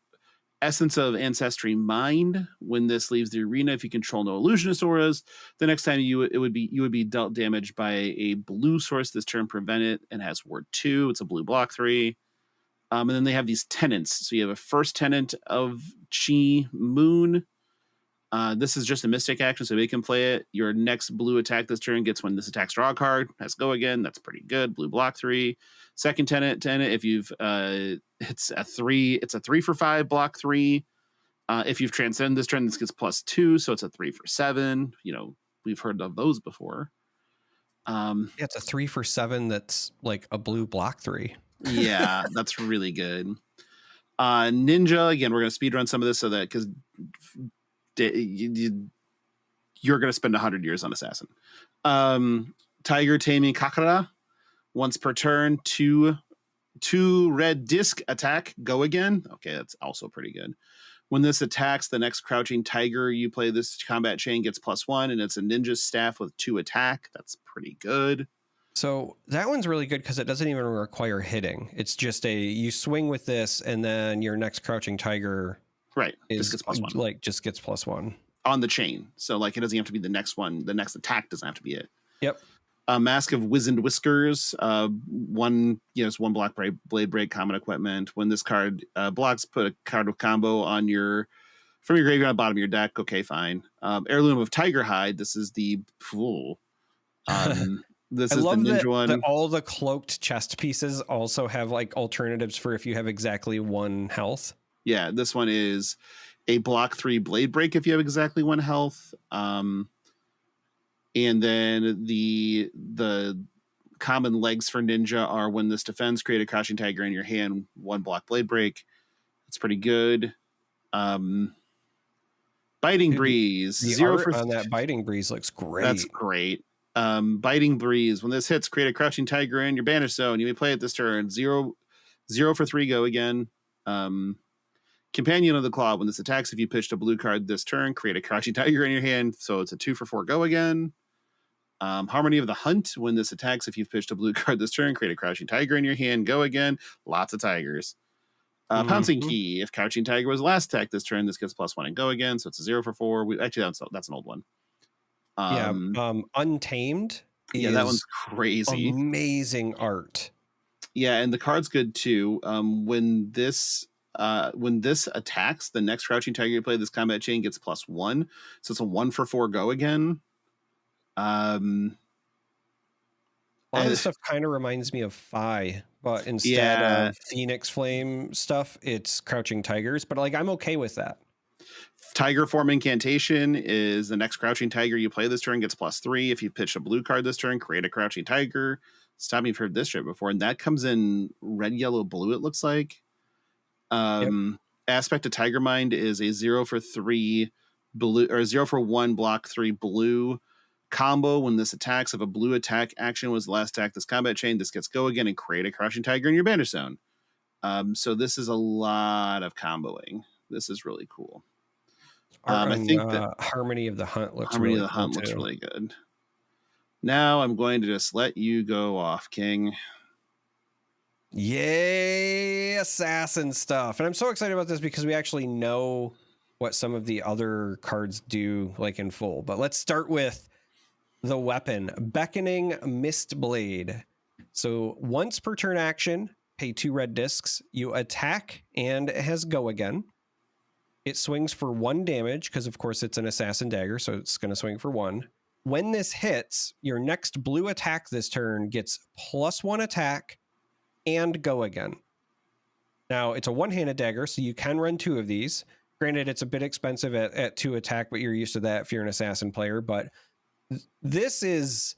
Essence of Ancestry Mind. When this leaves the arena, if you control no illusionist auras, the next time you would be dealt damage by a blue source this turn. Prevent it, and has ward 2. It's a blue block 3. And then they have these tenants. So you have a first tenant of Chi Moon. This is just a mystic action, so we can play it. Your next blue attack this turn gets when this attacks draw a card. Has go again. That's pretty good. Blue block 3. Second tenant, if you've it's a 3/5 block 3. If you've transcended this turn, this gets +2, so it's a 3 for 7. We've heard of those before. It's a 3 for 7 that's like a blue block 3. Yeah, that's really good. Ninja, again, we're going to speed run some of this so that because you're going to spend 100 years on Assassin. Tiger Taming Kakara. Once per turn, 2 red disc attack, go again. Okay, that's also pretty good. When this attacks, the next crouching tiger you play this combat chain gets +1, and it's a ninja staff with 2 attack. That's pretty good. So that one's really good because it doesn't even require hitting. It's just you swing with this, and then your next crouching tiger just gets +1. Just gets +1 on the chain. So it doesn't have to be the next one. The next attack doesn't have to be it. Yep. Mask of Wizened Whiskers. One block blade break common equipment. When this card blocks, put a card with combo from your graveyard on the bottom of your deck. Okay, fine. Heirloom of Tiger Hide. This is the fool. This is the ninja one. That all the cloaked chest pieces also have alternatives for if you have exactly 1 health. Yeah, this one is a block 3 blade break if you have exactly 1 health. And then the common legs for ninja are when this defends, create a crouching tiger in your hand, 1 block blade break. It's pretty good. Biting Breeze. The 0 art for on that Biting Breeze looks great. That's great. Biting Breeze. When this hits, create a crouching tiger in your banish zone. You may play it this turn. 0 for 3, go again. Companion of the Claw. When this attacks, if you pitched a blue card this turn, create a crouching tiger in your hand. So it's a 2 for 4, go again. Harmony of the Hunt. When this attacks, if you've pitched a blue card this turn, create a crouching tiger in your hand, go again. Lots of tigers. Pouncing Key. If crouching tiger was last attack this turn, this gets +1 and go again. So it's a 0 for 4. That's an old one. Untamed. Yeah, that one's crazy. Amazing art. Yeah, and the card's good too. When this attacks, the next crouching tiger you play this combat chain gets +1, so it's a 1 for 4 go again. All this stuff kind of reminds me of Phi, but instead of Phoenix Flame stuff, it's crouching tigers. But I'm okay with that. Tiger Form Incantation is the next crouching tiger you play this turn gets +3. If you pitch a blue card this turn, create a crouching tiger. Stop me, you've heard this shit before, and that comes in red, yellow, blue. It looks like. Aspect of Tiger Mind is a 0 for 3 blue or 0 for 1 block 3 blue combo. When this attacks, if a blue attack action was the last attack this combat chain, this gets go again and create a crouching tiger in your banish zone. So this is a lot of comboing. This is really cool. I think that Harmony of the Hunt looks really good. Now I'm going to just let you go off, King. Yay, assassin stuff. And I'm so excited about this because we actually know what some of the other cards do in full. But let's start with the weapon, Beckoning Mistblade. So once per turn action, pay 2 red discs, you attack, and it has go again. It swings for 1 damage because, of course, it's an assassin dagger, so it's going to swing for 1. When this hits, your next blue attack this turn gets +1 attack and go again. Now, it's a 1-handed dagger, so you can run 2 of these. Granted, it's a bit expensive at 2 attack, but you're used to that if you're an assassin player. But this is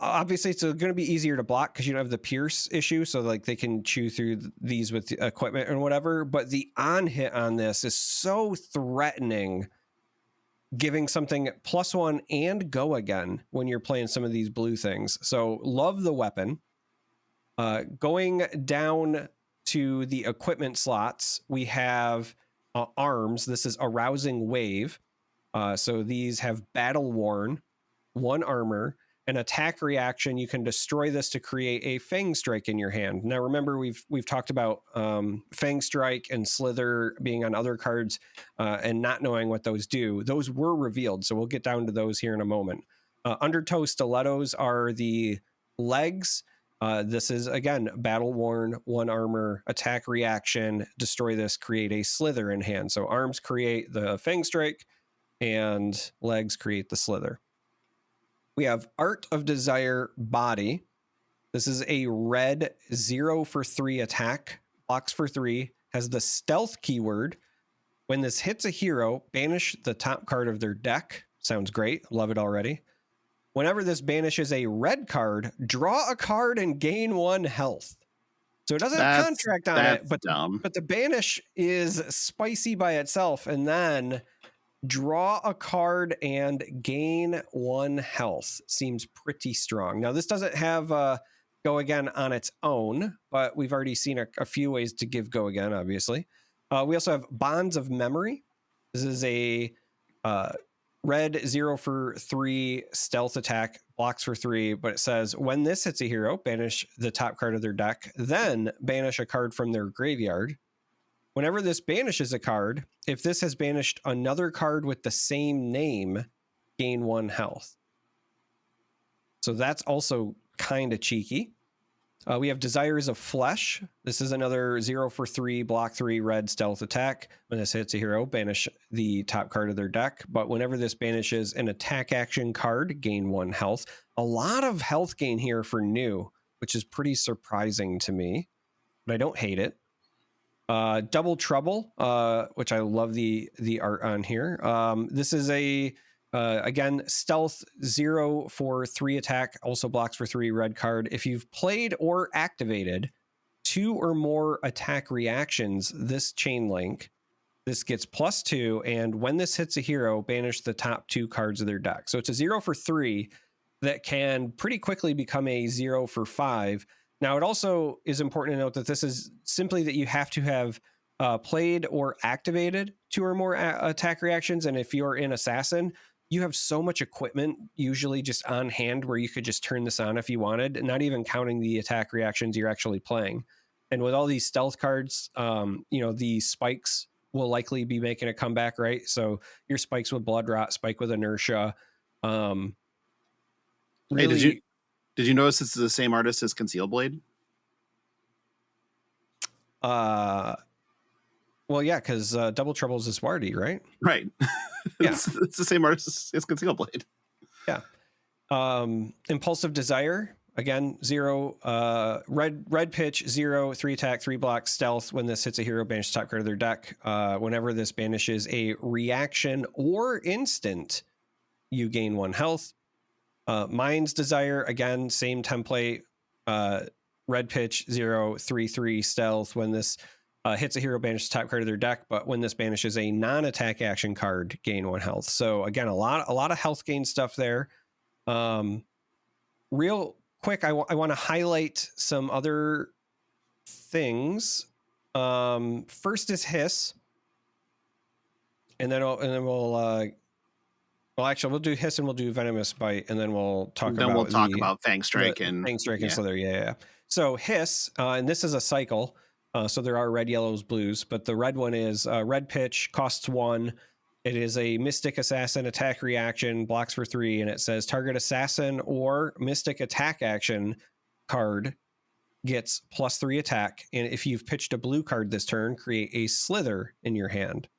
obviously it's going to be easier to block because you don't have the pierce issue, so they can chew through these with the equipment and whatever. But the on hit on this is so threatening, giving something +1 and go again when you're playing some of these blue things. So love the weapon. Going down to the equipment slots, we have arms. This is Arousing Wave. So these have Battle Worn, 1 armor, an attack reaction. You can destroy this to create a Fang Strike in your hand. Now, remember, we've talked about Fang Strike and Slither being on other cards and not knowing what those do. Those were revealed, so we'll get down to those here in a moment. Undertow Stilettos are the legs. This is, again, Battle Worn, 1 armor, attack reaction, destroy this, create a Slither in hand. So arms create the Fang Strike, and legs create the slither. We have Art of Desire Body. This is a red 0 for 3 attack, blocks for 3, has the stealth keyword. When this hits a hero, banish the top card of their deck. Sounds great. Love it already. Whenever this banishes a red card, draw a card and gain 1 health. So it doesn't have contract on it, but the banish is spicy by itself. And then draw a card and gain 1 health. Seems pretty strong. Now, this doesn't have Go Again on its own, but we've already seen a few ways to give Go Again, obviously. We also have Bonds of Memory. This is a red 0 for 3 stealth attack, blocks for 3, but it says when this hits a hero, banish the top card of their deck, then banish a card from their graveyard. Whenever this banishes a card, if this has banished another card with the same name, gain 1 health. So that's also kind of cheeky. We have Desires of Flesh. This is another 0 for 3, block 3, red stealth attack. When this hits a hero, banish the top card of their deck. But whenever this banishes an attack action card, gain 1 health. A lot of health gain here for new, which is pretty surprising to me, but I don't hate it. Double Trouble, which I love the art on here. This is a again, stealth 0 for 3 attack, also blocks for 3, red card. If you've played or activated 2 or more attack reactions, this chain link, this gets +2, and when this hits a hero, banish the top 2 cards of their deck. So it's a 0 for 3 that can pretty quickly become a 0 for 5. Now, it also is important to note that this is simply that you have to have played or activated 2 or more attack reactions, and if you're in Assassin, you have so much equipment usually just on hand where you could just turn this on if you wanted, not even counting the attack reactions you're actually playing. And with all these stealth cards, the spikes will likely be making a comeback, right? So your spikes with Blood Rot, spike with Inertia. Really, hey, did you notice this is the same artist as Conceal Blade? Well, yeah, because Double Trouble is Iswardi, right? Right. Yeah. it's the same artist as Conceal Blade. Yeah. Impulsive Desire, again, 0. Red pitch, 0, 3 attack, 3 block, stealth. When this hits a hero, banish top card of their deck. Whenever this banishes a reaction or instant, you gain 1 health. Mind's Desire, again, same template. Red pitch, 0, 3, 3, stealth. When this hits a hero, banish the top card of their deck, but when this banishes a non-attack action card, gain 1 health. So again, a lot of health gain stuff there. Real quick, I want to highlight some other things. First is Hiss, and then we'll actually we'll do Hiss and we'll do Venomous Bite, and then we'll talk about Fang Strike and Slither. Yeah. So Hiss, and this is a cycle. So there are red, yellows, blues, but the red one is red pitch, costs 1. It is a Mystic Assassin attack reaction, blocks for 3, and it says target assassin or Mystic attack action card gets +3 attack. And if you've pitched a blue card this turn, create a Slither in your hand.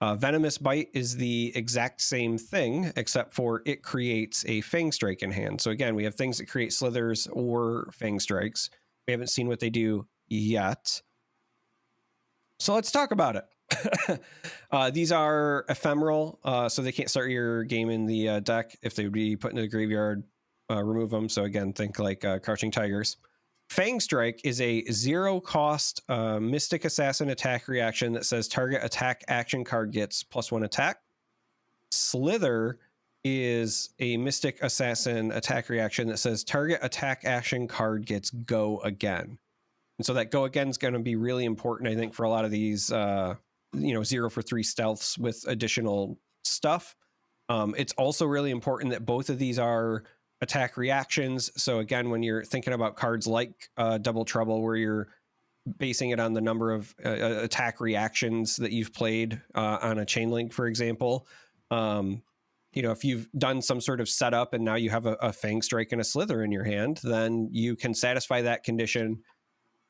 Venomous Bite is the exact same thing, except for it creates a Fang Strike in hand. So again, we have things that create Slithers or Fang Strikes. We haven't seen what they do yet. So let's talk about it. These are ephemeral, so they can't start your game in the deck. If they would be put into the graveyard, remove them. So again, think like Crouching Tigers. Fang Strike is a 0 cost Mystic Assassin attack reaction that says target attack action card gets +1 attack. Slither is a Mystic Assassin attack reaction that says target attack action card gets Go Again. And so that Go Again is going to be really important, I think, for a lot of these, 0 for 3 stealths with additional stuff. It's also really important that both of these are attack reactions. So again, when you're thinking about cards like Double Trouble, where you're basing it on the number of attack reactions that you've played on a chain link, for example, if you've done some sort of setup and now you have a Fang Strike and a Slither in your hand, then you can satisfy that condition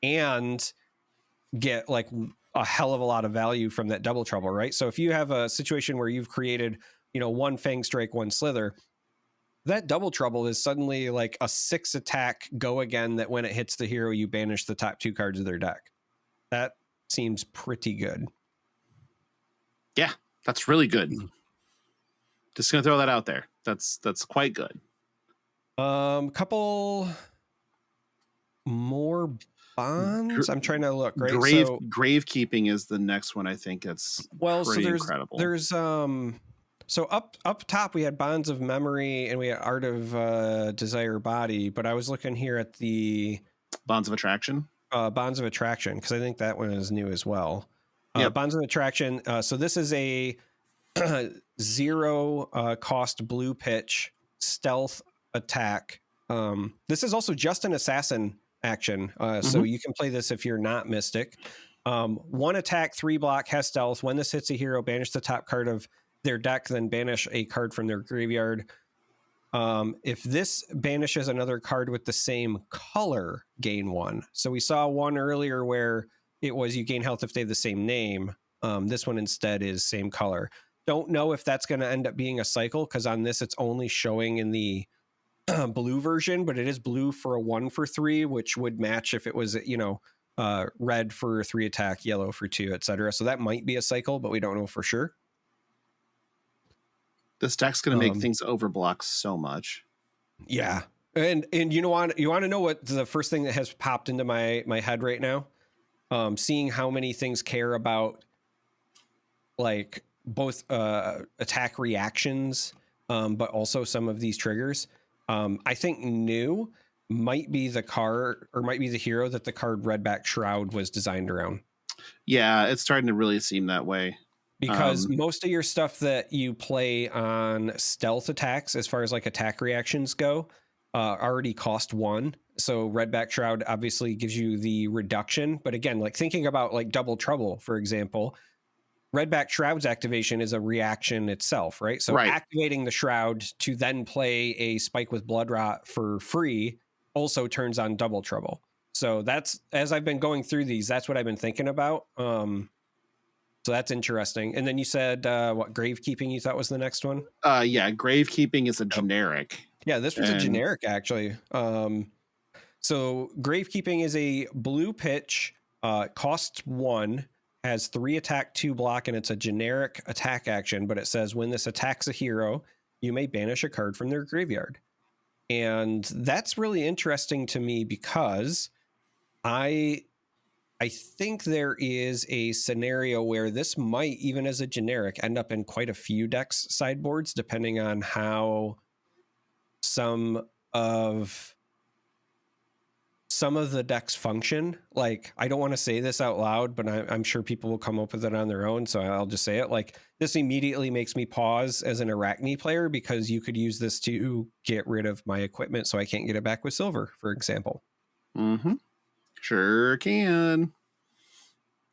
and get like a hell of a lot of value from that Double Trouble, right? So if you have a situation where you've created one Fang Strike, one Slither. That Double Trouble is suddenly like a 6 attack go again that when it hits the hero, you banish the top 2 cards of their deck. That seems pretty good. Yeah, that's really good. Just gonna throw that out there. That's quite good. Couple more bonds. I'm trying to look, right? Gravekeeping is the next one. I think it's pretty incredible. There's so up top we had Bonds of Memory and we had Art of Desire Body, but I was looking here at the Bonds of Attraction. Bonds of Attraction, because I think that one is new as well. Yep. Bonds of Attraction. So this is a 0 cost blue pitch stealth attack. This is also just an assassin action. So you can play this if you're not Mystic. 1 attack, 3 block, has stealth. When this hits a hero, banish the top card of their deck, then banish a card from their graveyard. If this banishes another card with the same color, gain 1. So we saw one earlier where it was you gain health if they have the same name. This one instead is same color. Don't know if that's going to end up being a cycle, because on this it's only showing in the blue version, but it is blue for a 1 for 3, which would match if it was, red for 3 attack, yellow for 2, etc. So that might be a cycle, but we don't know for sure. This deck's going to make things overblock so much. Yeah. And you want to know what the first thing that has popped into my head right now? Seeing how many things care about like both attack reactions, but also some of these triggers. I think new might be the card, or might be the hero that the card Redback Shroud was designed around. Yeah, it's starting to really seem that way. Because most of your stuff that you play on stealth attacks, as far as like attack reactions go, already cost 1. So Redback Shroud obviously gives you the reduction. But again, like thinking about like Double Trouble, for example, Redback Shroud's activation is a reaction itself, right? So activating the Shroud to then play a Spike with Bloodrot for free also turns on Double Trouble. So that's, as I've been going through these, that's what I've been thinking about. So that's interesting. And then you said what Gravekeeping you thought was the next one? Yeah, Gravekeeping is a generic. Yeah, this one's a generic actually. So Gravekeeping is a blue pitch, costs 1, has 3 attack, 2 block, and it's a generic attack action, but it says when this attacks a hero, you may banish a card from their graveyard. And that's really interesting to me because I think there is a scenario where this might, even as a generic, end up in quite a few decks sideboards, depending on how some of the decks function. Like, I don't want to say this out loud, but I'm sure people will come up with it on their own, so I'll just say it. Like, this immediately makes me pause as an Arachne player, because you could use this to get rid of my equipment so I can't get it back with silver, for example. Mm-hmm. Sure can.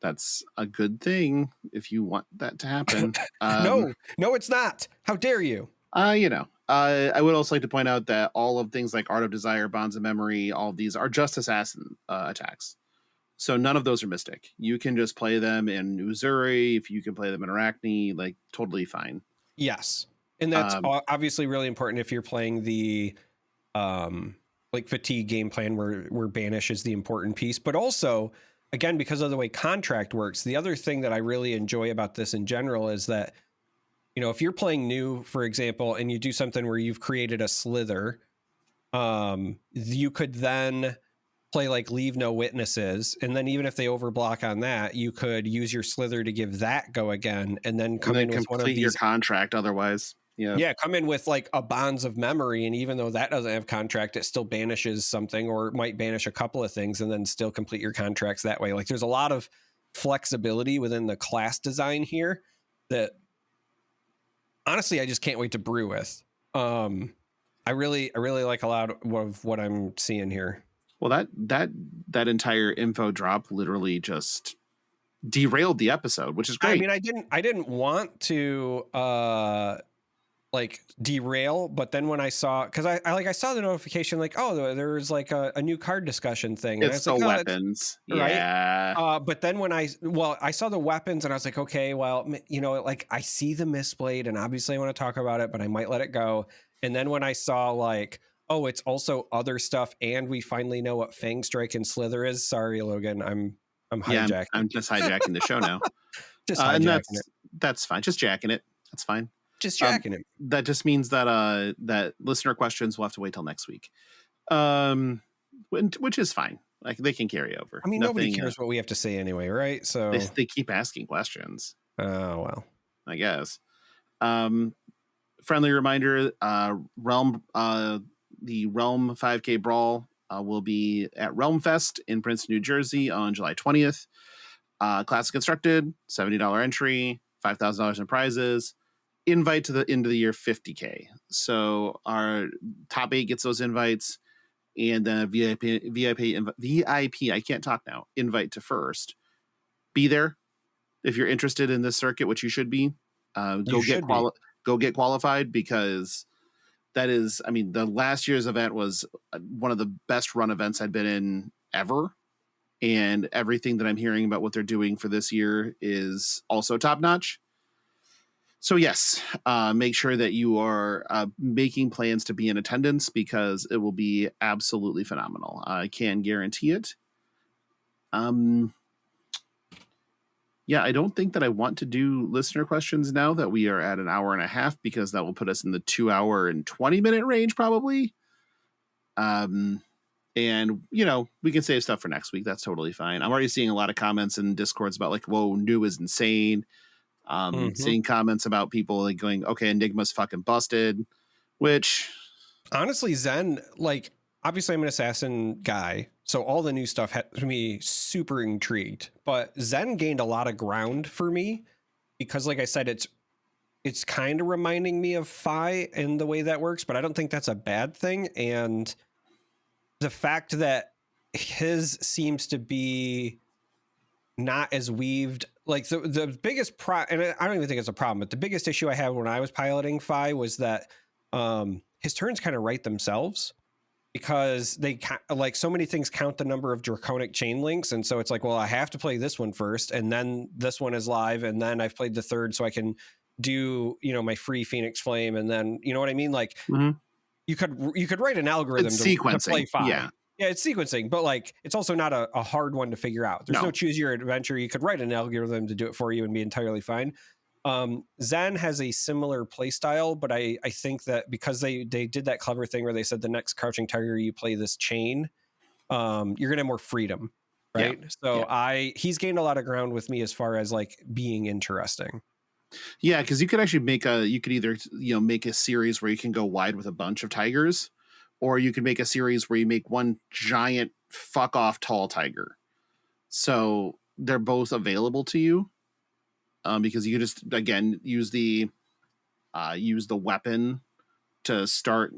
That's a good thing if you want that to happen. No, it's not. How dare you? I would also like to point out that all of things like Art of Desire, Bonds of Memory, all of these are just assassin attacks. So none of those are Mystic. You can just play them in Uzuri. If you can play them in Arachne, like totally fine. Yes. And that's obviously really important if you're playing the like Fatigue game plan where Banish is the important piece. But also, again, because of the way Contract works, the other thing that I really enjoy about this in general is that, if you're playing new, for example, and you do something where you've created a Slither, you could then play like Leave No Witnesses. And then even if they overblock on that, you could use your Slither to give that go again, and then come in with one of these. Your contract otherwise. Yeah, come in with like a Bonds of Memory, and even though that doesn't have contract, it still banishes something, or it might banish a couple of things and then still complete your contracts that way. Like, there's a lot of flexibility within the class design here that honestly I just can't wait to brew with. I really like a lot of what I'm seeing here. Well, that entire info drop literally just derailed the episode, which is great. I mean, I didn't want to like derail. But then when I saw, because I saw the notification like, oh, there's like a new card discussion thing, and I It's was the like, oh, that's weapons. right. Yeah. But then when I saw the weapons and I was like, okay, well, like I see the Mistblade and obviously I want to talk about it, but I might let it go. And then when I saw like, oh, it's also other stuff, and we finally know what Fang Strike and Slither is. Sorry, Logan, I'm Yeah, hijacking. I'm just hijacking the show now. Just And hijacking it. that's fine. Just jacking it. That's fine. Just jacking it. That just means that that listener questions will have to wait till next week. Which is fine. Like they can carry over. I mean, nobody cares what we have to say anyway, right? So they keep asking questions. Oh well. I guess. Friendly reminder, Realm the Realm 5K Brawl will be at Realm Fest in Princeton, New Jersey on July 20th. Classic Constructed, $70 entry, $5,000 in prizes. Invite to the end of the year, $50K. So our top 8 gets those invites, and then a VIP, I can't talk now, invite to first. Be there if you're interested in this circuit, which you should be. Go get qualified, because that is, I mean, the last year's event was one of the best run events I'd been in ever. And everything that I'm hearing about what they're doing for this year is also top notch. So yes, make sure that you are making plans to be in attendance, because it will be absolutely phenomenal. I can guarantee it. Yeah, I don't think that I want to do listener questions now that we are at an hour and a half, because that will put us in the 2 hour and 20-minute range probably. And, we can save stuff for next week. That's totally fine. I'm already seeing a lot of comments in Discords about like, whoa, new is insane. Seeing comments about people like going, okay, Enigma's fucking busted, which honestly, Zen, like, obviously I'm an assassin guy, so all the new stuff had me super intrigued, but Zen gained a lot of ground for me because, like I said, it's kind of reminding me of Phi in the way that works, but I don't think that's a bad thing. And the fact that his seems to be not as weaved, like the biggest and I don't even think it's a problem, but the biggest issue I had when I was piloting Phi was that his turns kind of write themselves, because they like so many things count the number of draconic chain links, and so it's like, well, I have to play this one first, and then this one is live, and then I've played the third, so I can do my free Phoenix Flame, and then you know what I mean, like you could write an algorithm to play Phi. Yeah, it's sequencing, but like it's also not a hard one to figure out. There's no choose your adventure. You could write an algorithm to do it for you and be entirely fine. Zen has a similar play style, but I think that because they did that clever thing where they said the next Crouching Tiger you play this chain, you're gonna have more freedom, right? He's gained a lot of ground with me as far as like being interesting. Yeah, because you could actually you could either make a series where you can go wide with a bunch of tigers, or you could make a series where you make one giant fuck off tall tiger. So they're both available to you. Because you can just again use the weapon to start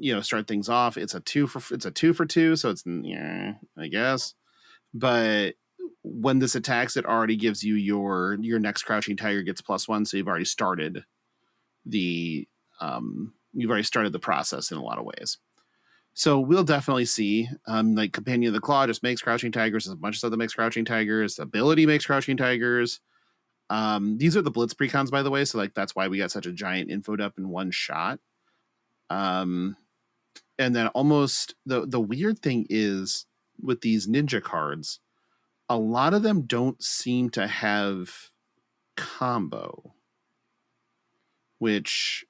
things off. It's a 2 for 2, so it's I guess. But when this attacks, it already gives you your next Crouching Tiger gets +1, so you've already started the process in a lot of ways. So we'll definitely see. Like Companion of the Claw just makes Crouching Tigers. There's a bunch of stuff that makes Crouching Tigers. Ability makes Crouching Tigers. These are the Blitz precons, by the way, so like that's why we got such a giant info dump in one shot. And then almost the weird thing is with these ninja cards, a lot of them don't seem to have combo, which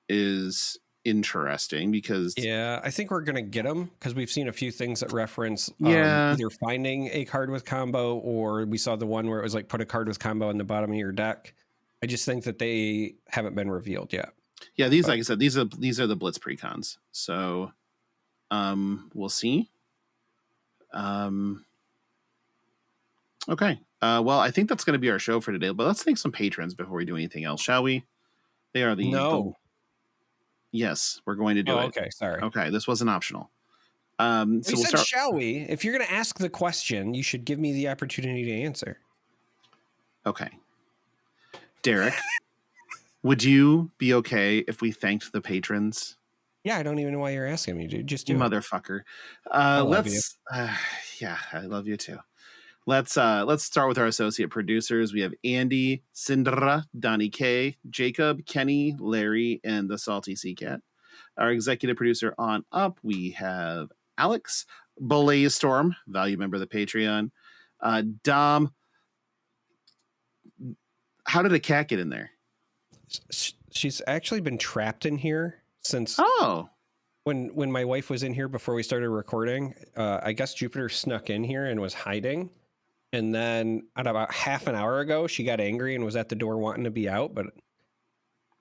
is interesting because I think we're gonna get them because we've seen a few things that reference either finding a card with combo, or we saw the one where it was like put a card with combo in the bottom of your deck. I just think that they haven't been revealed yet. Yeah, like I said, these are the Blitz precons. So we'll see. Okay. Well, I think that's going to be our show for today, but let's thank some patrons before we do anything else, shall we? They are Yes, we're going to do it. Okay, sorry. Okay, this wasn't optional. So we'll start. Shall we? If you're going to ask the question, you should give me the opportunity to answer. Okay. Derek, Would you be okay if we thanked the patrons? Yeah, I don't even know why you're asking me, dude. Just do it. Motherfucker. I love you. Yeah, I love you too. Let's start with our associate producers. We have Andy, Sindra, Donnie K, Jacob, Kenny, Larry, and the Salty Sea Cat. Our executive producer on up, we have Alex, Blaze Storm, value member of the Patreon. Dom, how did a cat get in there? She's actually been trapped in here since when my wife was in here before we started recording. I guess Jupiter snuck in here and was hiding. And then at about half an hour ago, she got angry and was at the door wanting to be out, but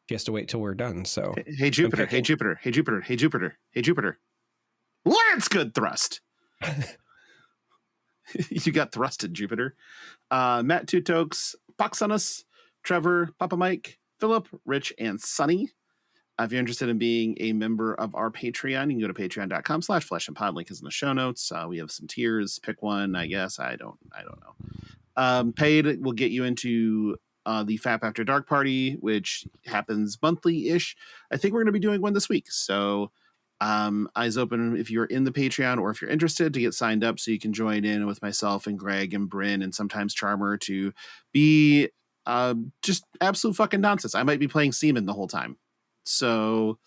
she has to wait till we're done. So hey Jupiter, hey Jupiter, hey Jupiter, hey Jupiter, hey Jupiter. Lance good thrust. You got thrusted, Jupiter. Matt Tutokes, Poxonus, Trevor, Papa Mike, Philip, Rich, and Sunny. If you're interested in being a member of our Patreon, you can go to patreon.com/fleshandpod. Link is in the show notes. We have some tiers. Pick one, I guess. I don't know. Paid will get you into the FAP After Dark party, which happens monthly-ish. I think we're going to be doing one this week. So eyes open if you're in the Patreon or if you're interested to get signed up so you can join in with myself and Greg and Bryn and sometimes Charmer to be just absolute fucking nonsense. I might be playing Seaman the whole time. So,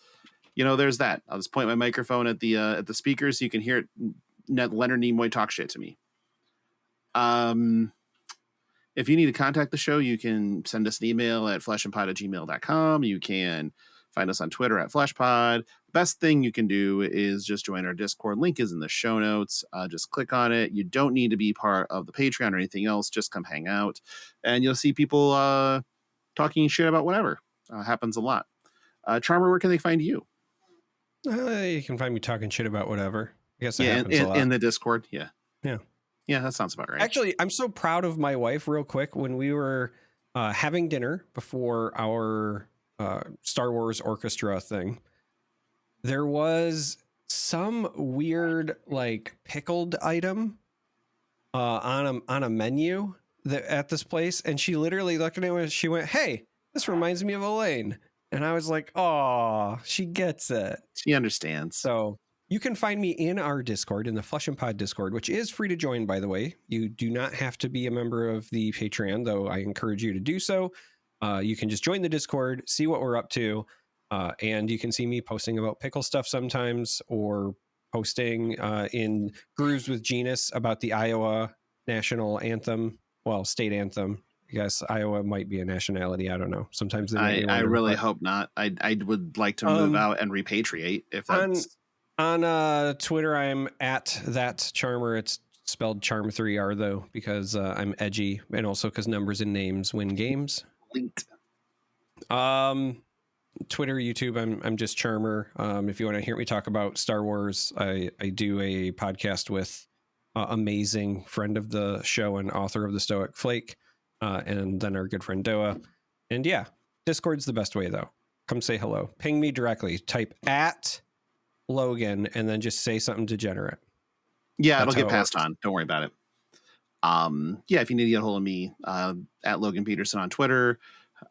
there's that. I'll just point my microphone at the speakers so you can hear it. Leonard Nimoy talk shit to me. If you need to contact the show, you can send us an email at fleshandpod@gmail.com. You can find us on Twitter at fleshpod. Best thing you can do is just join our Discord. Link is in the show notes. Just click on it. You don't need to be part of the Patreon or anything else. Just come hang out, and you'll see people talking shit about whatever. Happens a lot. Charmer, where can they find you? You can find me talking shit about whatever. I guess that happens a lot. In the Discord. Yeah. Yeah, that sounds about right. Actually, I'm so proud of my wife. Real quick, when we were having dinner before our Star Wars orchestra thing, there was some weird like pickled item on a menu at this place, and she literally looked at it and she went, "Hey, this reminds me of Elaine." And I was like, "Oh, she gets it. She understands." So you can find me in our Discord, in the Flesh and Pod Discord, which is free to join, by the way. You do not have to be a member of the Patreon, though I encourage you to do so. You can just join the Discord, see what we're up to, and you can see me posting about pickle stuff sometimes, or posting in Grooves with Genus about the Iowa national anthem, well, state anthem. I guess Iowa might be a nationality. I don't know. Sometimes I really hope not. I would like to move out and repatriate if that's on Twitter. I'm at that Charmer. It's spelled Charm3R though, because I'm edgy, and also because numbers and names win games. Linked. Twitter, YouTube, I'm just Charmer. If you want to hear me talk about Star Wars, I do a podcast with amazing friend of the show and author of the Stoic Flake. And then our good friend Doa. And yeah, Discord's the best way though. Come say hello. Ping me directly. Type at Logan and then just say something degenerate. Yeah, it'll get passed on. Don't worry about it. If you need to get a hold of me, at Logan Peterson on Twitter.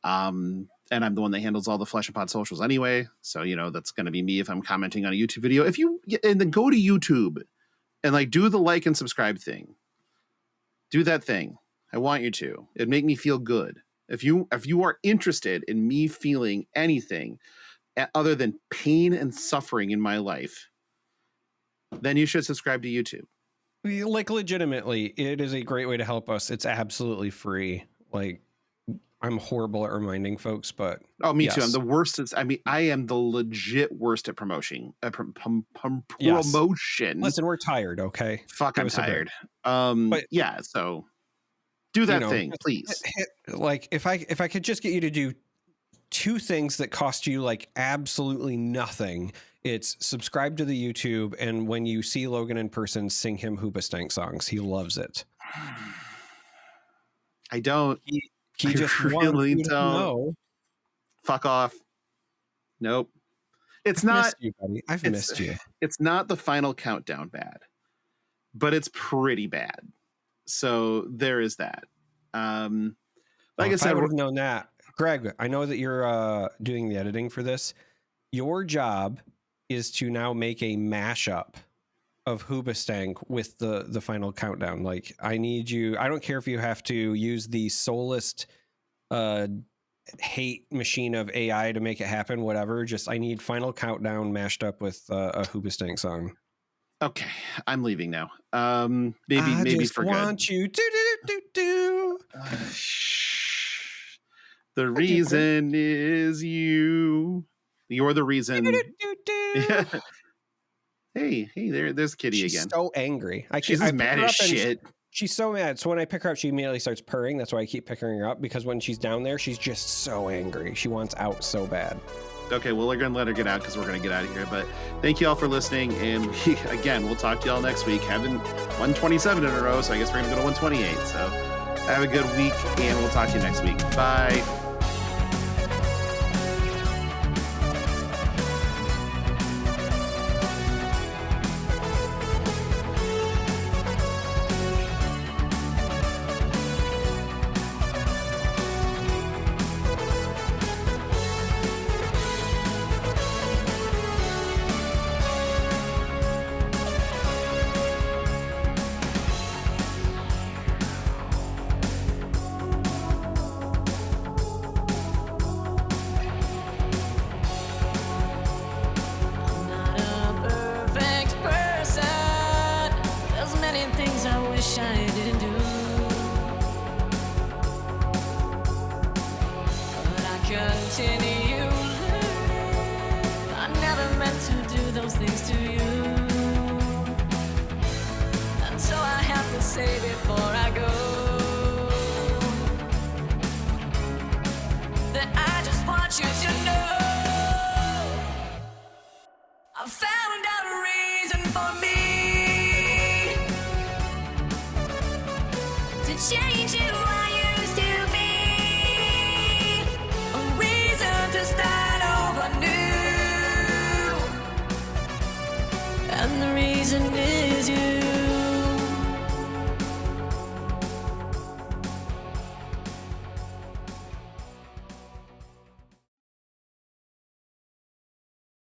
And I'm the one that handles all the Flesh and Pod socials anyway. So, that's going to be me if I'm commenting on a YouTube video. And then go to YouTube and do the like and subscribe thing. Do that thing. I want you to. It'd make me feel good. If you are interested in me feeling anything other than pain and suffering in my life, then you should subscribe to YouTube. Legitimately, it is a great way to help us. It's absolutely free. I'm horrible at reminding folks, but me too. I'm the worst. I am the legit worst at promotion. Promotion. Listen, we're tired. Okay. Fuck, I'm tired. So. Do that thing, please. If I could just get you to do two things that cost you absolutely nothing, it's subscribe to the YouTube, and when you see Logan in person, sing him Hoobastank songs. He loves it. I don't. He just really don't. Know. Fuck off. Nope. It's not. Missed you, buddy. I've missed you. It's not the final countdown bad, but it's pretty bad. So there is that. Like I said, I would have known that. Greg, I know that you're doing the editing for this. Your job is to now make a mashup of Hoobastank with the final countdown. Like, I need you. I don't care if you have to use the soulless hate machine of AI to make it happen. Whatever. Just I need final countdown mashed up with a Hoobastank song. Okay, I'm leaving now. Maybe for good. I want you do. The reason is you. You're the reason. Yeah. Hey, there's Kitty She's again. So angry. She's mad as shit. She's so mad. So when I pick her up, she immediately starts purring. That's why I keep picking her up, because when she's down there, she's just so angry. She wants out so bad. Okay, well, we're going to let her get out because we're going to get out of here. But thank you all for listening. And we'll talk to y'all next week. Having 127 in a row, so I guess we're going to go to 128. So have a good week, and we'll talk to you next week. Bye. Change who I used to be, a reason to start over new, and the reason is you.